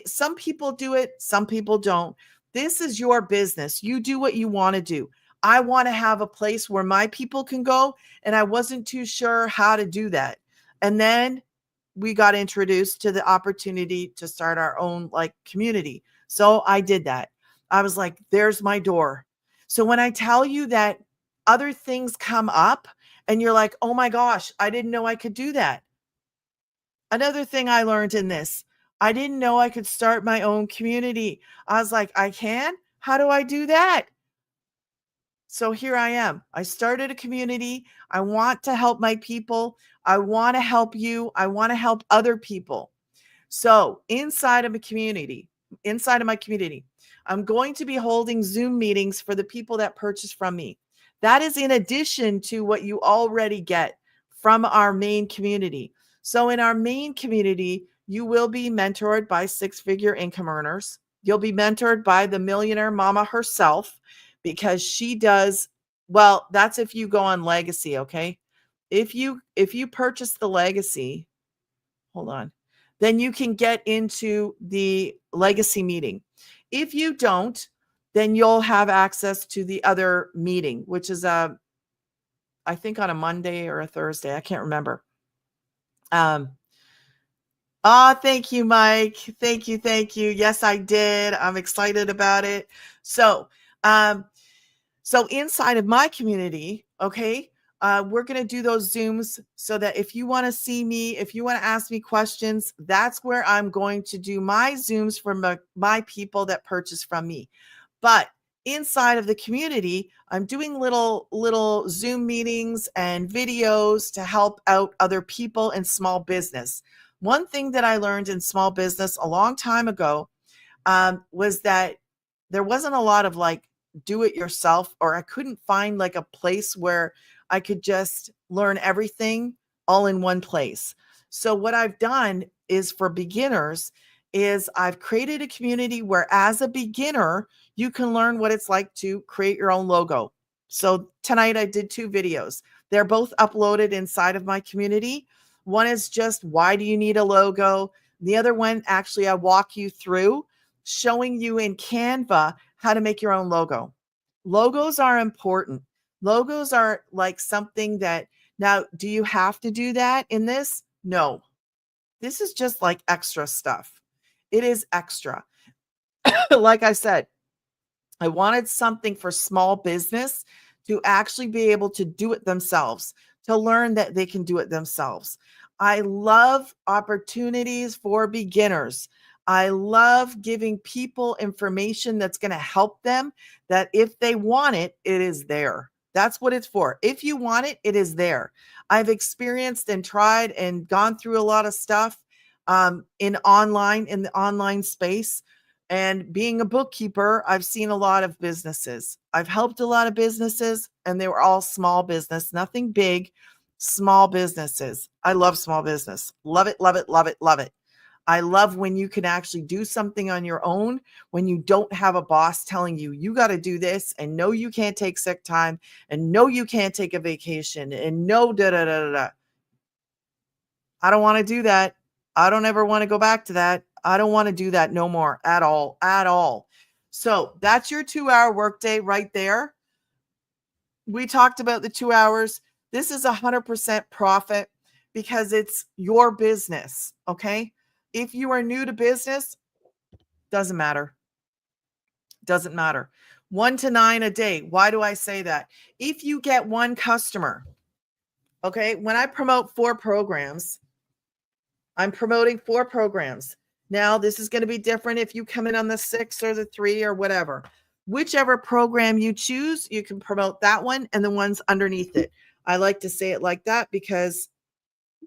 [SPEAKER 1] Some people do it. Some people don't. This is your business. You do what you want to do. I want to have a place where my people can go. And I wasn't too sure how to do that. And then we got introduced to the opportunity to start our own community. So I did that. I was like, there's my door. So when I tell you that other things come up and you're like, oh my gosh, I didn't know I could do that. Another thing I learned in this, I didn't know I could start my own community. I was like, I can? How do I do that? So here I am. I started a community. I want to help my people. I want to help you. I want to help other people. So inside of my community, I'm going to be holding Zoom meetings for the people that purchase from me. That is in addition to what you already get from our main community. So in our main community, you will be mentored by six-figure income earners. You'll be mentored by the millionaire mama herself, because she does, well, that's if you go on legacy, okay? If you purchase the legacy, hold on, then you can get into the legacy meeting. If you don't, then you'll have access to the other meeting, which is I think on a Monday or a Thursday. I can't remember. Thank you, Mike. Thank you. Thank you. Yes, I did. I'm excited about it. So inside of my community, okay, We're going to do those Zooms so that if you want to see me, if you want to ask me questions, that's where I'm going to do my Zooms for my people that purchase from me. But inside of the community, I'm doing little Zoom meetings and videos to help out other people in small business. One thing that I learned in small business a long time ago was that there wasn't a lot of like do it yourself, or I couldn't find like a place where I could just learn everything all in one place. So what I've done is for beginners is I've created a community where as a beginner, you can learn what it's like to create your own logo. So tonight I did 2 videos. They're both uploaded inside of my community. One is just why do you need a logo? The other one, actually, I walk you through showing you in Canva how to make your own logo. Logos are important. Logos are like something that, now, do you have to do that in this? No. This is just like extra stuff. It is extra. Like I said, I wanted something for small business to actually be able to do it themselves, to learn that they can do it themselves. I love opportunities for beginners. I love giving people information that's going to help them, that if they want it, it is there. That's what it's for. If you want it, it is there. I've experienced and tried and gone through a lot of stuff in the online space. And being a bookkeeper, I've seen a lot of businesses. I've helped a lot of businesses, and they were all small business, nothing big, small businesses. I love small business. Love it, love it, love it, love it. I love when you can actually do something on your own, when you don't have a boss telling you, you got to do this, and no, you can't take sick time, and no, you can't take a vacation, and no, da da da da da. I don't want to do that. I don't ever want to go back to that. I don't want to do that no more at all, at all. So that's your 2-hour workday right there. We talked about the 2 hours. This is 100% profit because it's your business. Okay. If you are new to business, doesn't matter. Doesn't matter. 1 to 9 a day. Why do I say that? If you get one customer, okay, when I promote 4 programs, I'm promoting 4 programs. Now, this is going to be different if you come in on the 6 or the 3 or whatever. Whichever program you choose, you can promote that one and the ones underneath it. I like to say it like that because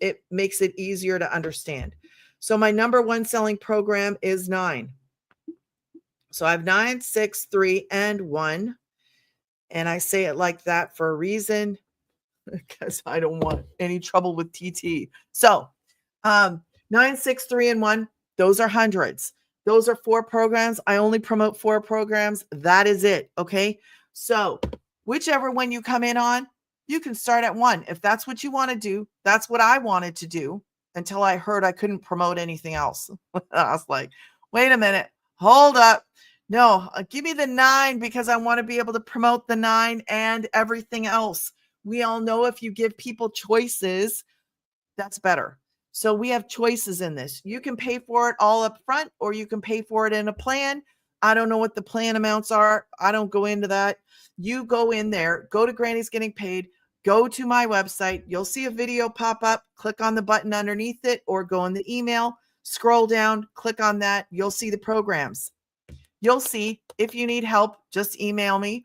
[SPEAKER 1] it makes it easier to understand. So my number 1 selling program is 9. So I have 9, 6, 3, and 1. And I say it like that for a reason because I don't want any trouble with TT. So 9, 6, 3, and 1, those are hundreds. Those are 4 programs. I only promote 4 programs. That is it. Okay. So whichever one you come in on, you can start at 1. If that's what you want to do, that's what I wanted to do until I heard I couldn't promote anything else. I was like, wait a minute, hold up. No, give me the 9 because I want to be able to promote the 9 and everything else. We all know if you give people choices, that's better. So we have choices in this. You can pay for it all up front, or you can pay for it in a plan. I don't know what the plan amounts are. I don't go into that. You go in there, go to Granny's Getting Paid, go to my website. You'll see a video pop up. Click on the button underneath it, or go in the email, scroll down, click on that. You'll see the programs. You'll see. If you need help, just email me.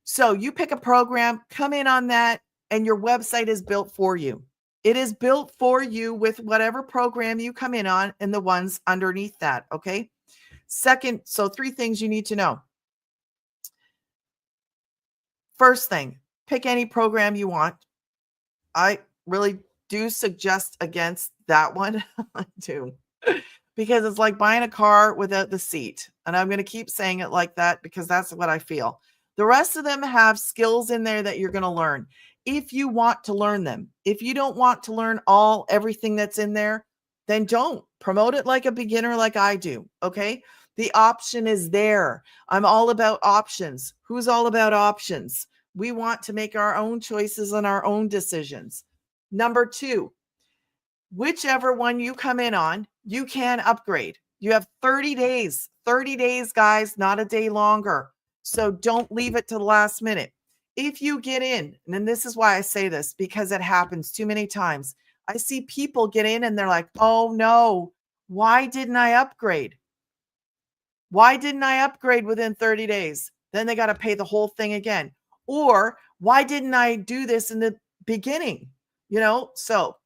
[SPEAKER 1] So you pick a program, come in on that, and your website is built for you. It is built for you with whatever program you come in on and the ones underneath that. Okay. Second, so 3 things you need to know. First thing, pick any program you want. I really do suggest against that one. I do. Because it's like buying a car without the seat. And I'm going to keep saying it like that because that's what I feel. The rest of them have skills in there that you're going to learn if you want to learn them. If you don't want to learn everything that's in there, then don't promote it like a beginner like I do. Okay. The option is there. I'm all about options. Who's all about options? We want to make our own choices and our own decisions. Number 2, whichever one you come in on, you can upgrade. You have 30 days, guys, not a day longer. So don't leave it to the last minute. if you get in, and this is why I say this, because it happens too many times. I see people get in and they're like, oh no, why didn't I upgrade? Why didn't I upgrade within 30 days? Then they got to pay the whole thing again. Or why didn't I do this in the beginning? So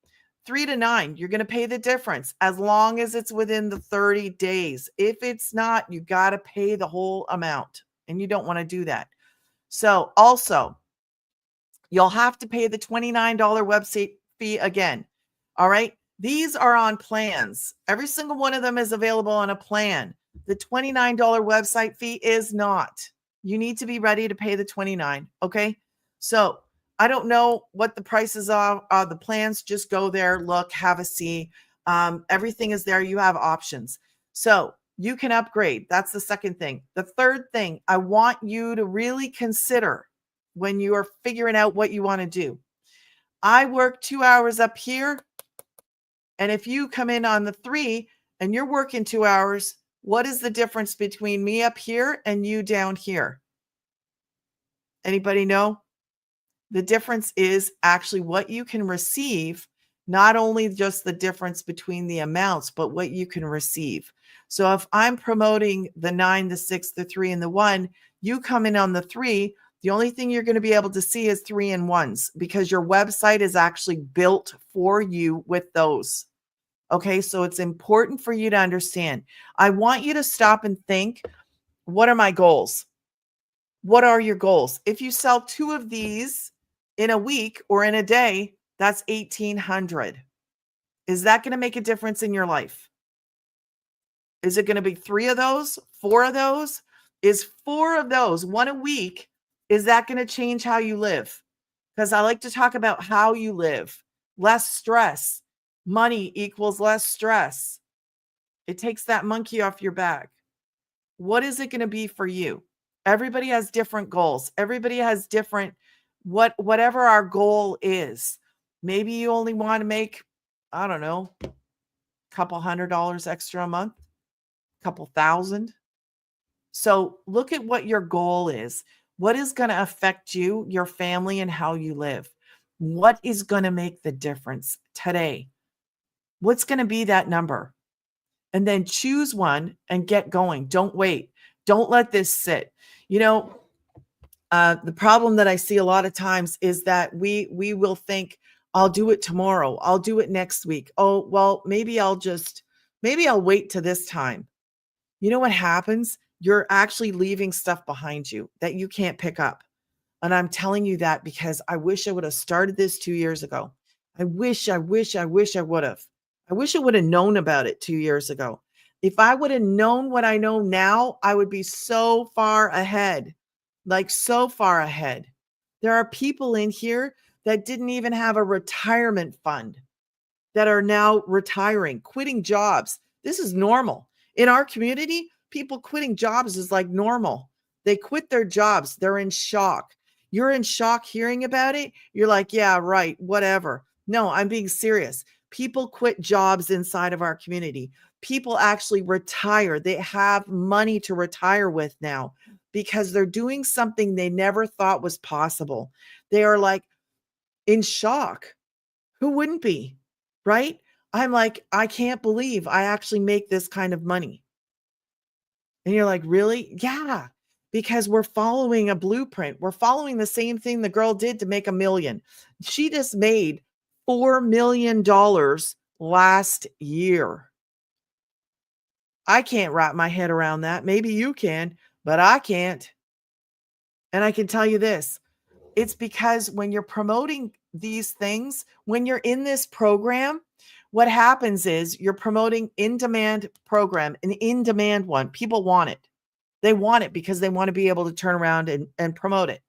[SPEAKER 1] 3 to 9, you're going to pay the difference as long as it's within the 30 days. If it's not, you got to pay the whole amount, and you don't want to do that. So also, you'll have to pay the $29 website fee again. All right. These are on plans. Every single one of them is available on a plan. The $29 website fee is not. You need to be ready to pay the $29. Okay. So I don't know what the prices are. The plans, just go there, look, have a see. Everything is there. You have options. So you can upgrade. That's the second thing. The third thing I want you to really consider when you are figuring out what you want to do. I work 2 hours up here. And if you come in on the 3 and you're working 2 hours, what is the difference between me up here and you down here? Anybody know? The difference is actually what you can receive, not only just the difference between the amounts, but what you can receive. So if I'm promoting the 9, the 6, the 3, and the 1, you come in on the 3, the only thing you're going to be able to see is 3 and 1s because your website is actually built for you with those. Okay, so it's important for you to understand. I want you to stop and think, what are my goals? What are your goals? If you sell 2 of these in a week or in a day, that's 1,800. Is that going to make a difference in your life? Is it going to be 3 of those, 4 of those? Is 4 of those, 1 a week, is that going to change how you live? Because I like to talk about how you live. Less stress. Money equals less stress. It takes that monkey off your back. What is it going to be for you? Everybody has different goals. Everybody has different, whatever our goal is. Maybe you only want to make, I don't know, a couple $100 extra a month, a couple thousand. So look at what your goal is. What is going to affect you, your family, and how you live? What is going to make the difference today? What's going to be that number? And then choose one and get going. Don't wait. Don't let this sit. The problem that I see a lot of times is that we will think, I'll do it tomorrow. I'll do it next week. Oh, well, maybe I'll wait to this time. You know what happens? You're actually leaving stuff behind you that you can't pick up. And I'm telling you that because I wish I would have started this 2 years ago. I wish I would have. I wish I would have known about it 2 years ago. If I would have known what I know now, I would be so far ahead, like so far ahead. There are people in here that didn't even have a retirement fund that are now retiring, quitting jobs. This is normal. In our community, people quitting jobs is like normal. They quit their jobs. They're in shock. You're in shock hearing about it. You're like, yeah, right, whatever. No, I'm being serious. People quit jobs inside of our community. People actually retire. They have money to retire with now because they're doing something they never thought was possible. They are like in shock. Who wouldn't be? Right? I'm like, I can't believe I actually make this kind of money. And you're like, really? Yeah, because we're following a blueprint. We're following the same thing the girl did to make $1 million. She just made $4 million last year. I can't wrap my head around that. Maybe you can, but I can't. And I can tell you this. It's because when you're promoting these things, when you're in this program, what happens is you're promoting in-demand program, an in-demand one. People want it. They want it because they want to be able to turn around and promote it.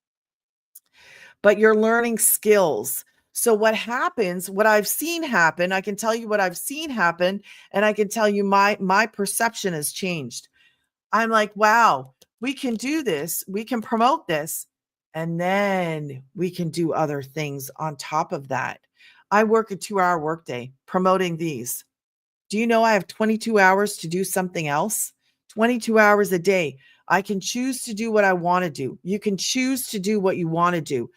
[SPEAKER 1] But you're learning skills. So what happens, what I've seen happen, I can tell you what I've seen happen, and I can tell you my perception has changed. I'm like, wow, we can do this. We can promote this. And then we can do other things on top of that. I work a 2-hour workday promoting these. Do you know I have 22 hours to do something else? 22 hours a day. I can choose to do what I want to do. You can choose to do what you want to do.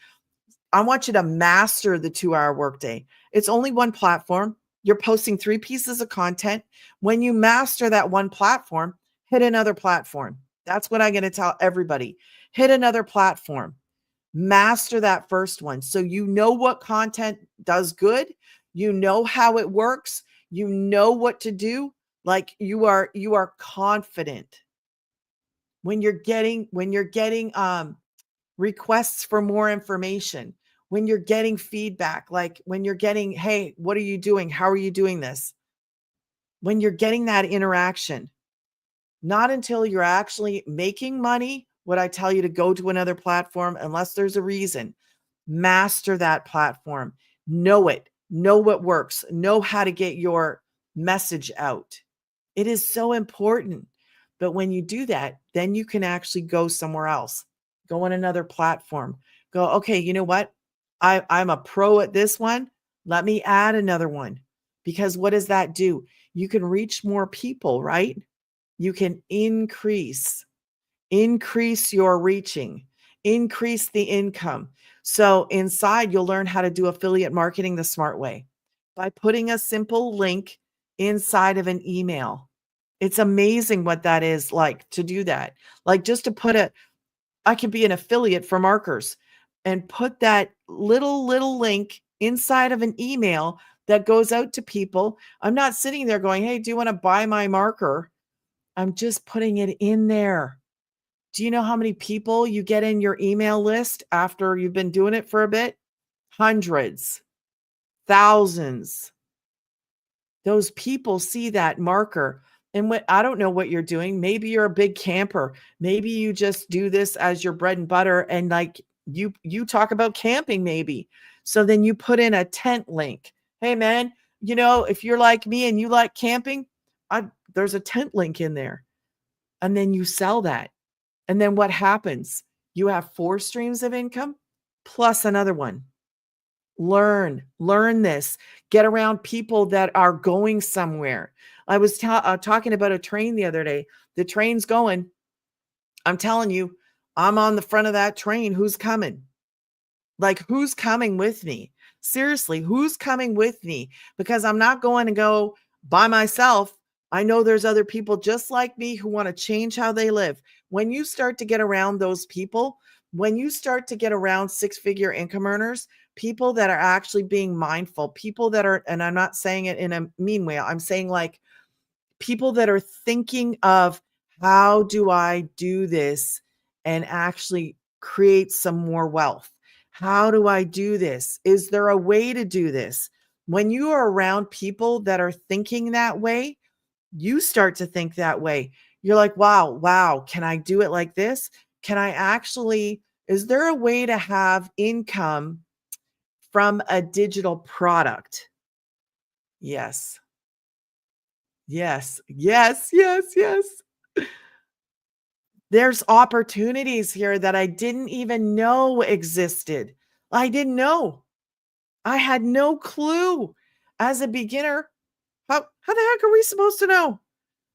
[SPEAKER 1] I want you to master the 2-hour workday. It's only one platform. You're posting 3 pieces of content. When you master that one platform, hit another platform. That's what I'm going to tell everybody. Hit another platform. Master that first one. So you know what content does good. You know how it works. You know what to do. Like you are confident when you're getting requests for more information, when you're getting feedback, like when you're getting, hey, what are you doing? How are you doing this? When you're getting that interaction, not until you're actually making money would I tell you to go to another platform unless there's a reason. Master that platform. Know it. Know what works. Know how to get your message out. It is so important. But when you do that, then you can actually go somewhere else. Go on another platform. Go, okay, you know what? I'm a pro at this one. Let me add another one. Because what does that do? You can reach more people, right? You can increase your reaching, increase the income. So inside, you'll learn how to do affiliate marketing the smart way by putting a simple link inside of an email. It's amazing what that is like to do that. Like just to put I could be an affiliate for markers and put that little link inside of an email that goes out to people. I'm not sitting there going, hey, do you want to buy my marker? I'm just putting it in there. Do you know how many people you get in your email list after you've been doing it for a bit? Hundreds, thousands. Those people see that marker. And I don't know what you're doing. Maybe you're a big camper. Maybe you just do this as your bread and butter. And like you talk about camping, maybe. So then you put in a tent link. Hey man, if you're like me and you like camping, there's a tent link in there. And then you sell that. And then what happens? You have 4 streams of income plus another one. Learn this. Get around people that are going somewhere. I was talking about a train the other day. The train's going. I'm telling you, I'm on the front of that train. Who's coming? Like, who's coming with me? Seriously, who's coming with me? Because I'm not going to go by myself. I know there's other people just like me who want to change how they live. When you start to get around those people, when you start to get around 6-figure income earners, people that are actually being mindful, people that are, and I'm not saying it in a mean way, I'm saying like people that are thinking of how do I do this and actually create some more wealth? How do I do this? Is there a way to do this? When you are around people that are thinking that way, you start to think that way. You're like, wow, can I do it like this? Is there a way to have income from a digital product? Yes. Yes. Yes. Yes. Yes. There's opportunities here that I didn't even know existed. I didn't know. I had no clue. As a beginner, how the heck are we supposed to know?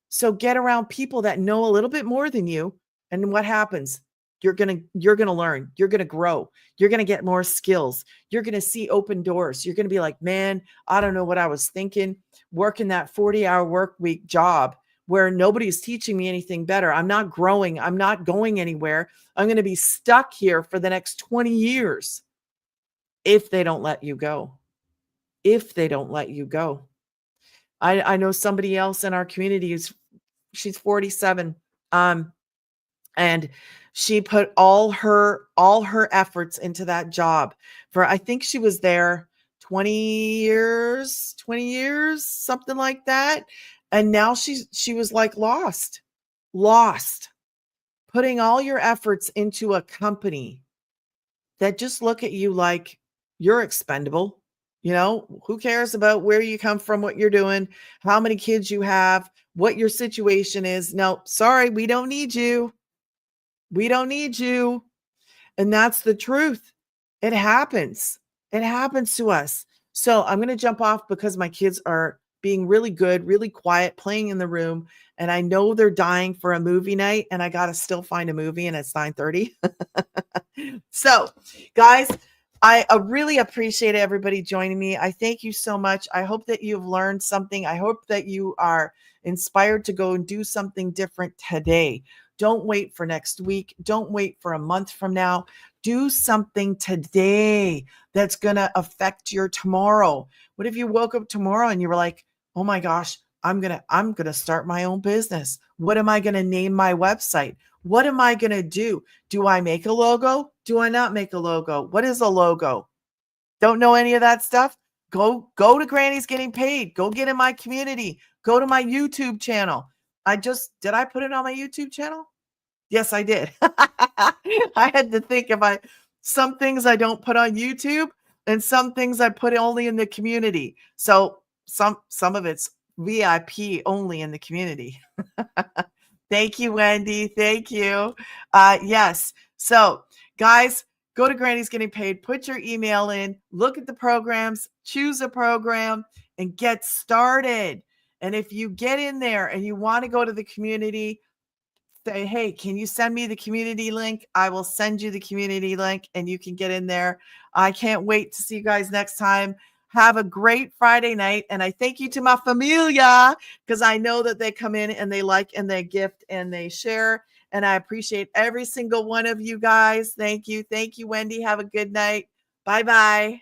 [SPEAKER 1] So get around people that know a little bit more than you. And what happens? You're going to learn. You're going to grow. You're going to get more skills. You're going to see open doors. You're going to be like, man, I don't know what I was thinking. Working that 40-hour work week job where nobody's teaching me anything better. I'm not growing. I'm not going anywhere. I'm going to be stuck here for the next 20 years if they don't let you go. If they don't let you go. I know somebody else in our community she's 47. And she put all her efforts into that job for, I think she was there 20 years, something like that. And now she was like lost, putting all your efforts into a company that just look at you like you're expendable. Who cares about where you come from, what you're doing, how many kids you have, what your situation is? No, sorry, we don't need you. We don't need you. And that's the truth. It happens. It happens to us. So I'm going to jump off because my kids are being really good, really quiet, playing in the room. And I know they're dying for a movie night, and I got to still find a movie, and it's 9:30. So, guys, I really appreciate everybody joining me. I thank you so much. I hope that you've learned something. I hope that you are inspired to go and do something different today. Don't wait for next week. Don't wait for a month from now. Do something today that's going to affect your tomorrow. What if you woke up tomorrow and you were like, "Oh my gosh, I'm going to start my own business. What am I going to name my website? What am I going to do? Do I make a logo? Do I not make a logo? What is a logo? Don't know any of that stuff? Go to Granny's Getting Paid. Go get in my community. Go to my YouTube channel. Did I put it on my YouTube channel? Yes, I did. I had to think some things I don't put on YouTube and some things I put only in the community. So some of it's VIP only in the community. Thank you, Wendy. Thank you. Yes. So, guys, go to Granny's Getting Paid, put your email in, look at the programs, choose a program, and get started. And if you get in there and you want to go to the community, say, "Hey, can you send me the community link?" I will send you the community link and you can get in there. I can't wait to see you guys next time. Have a great Friday night. And I thank you to my familia, because I know that they come in and they like and they gift and they share. And I appreciate every single one of you guys. Thank you. Thank you, Wendy. Have a good night. Bye-bye.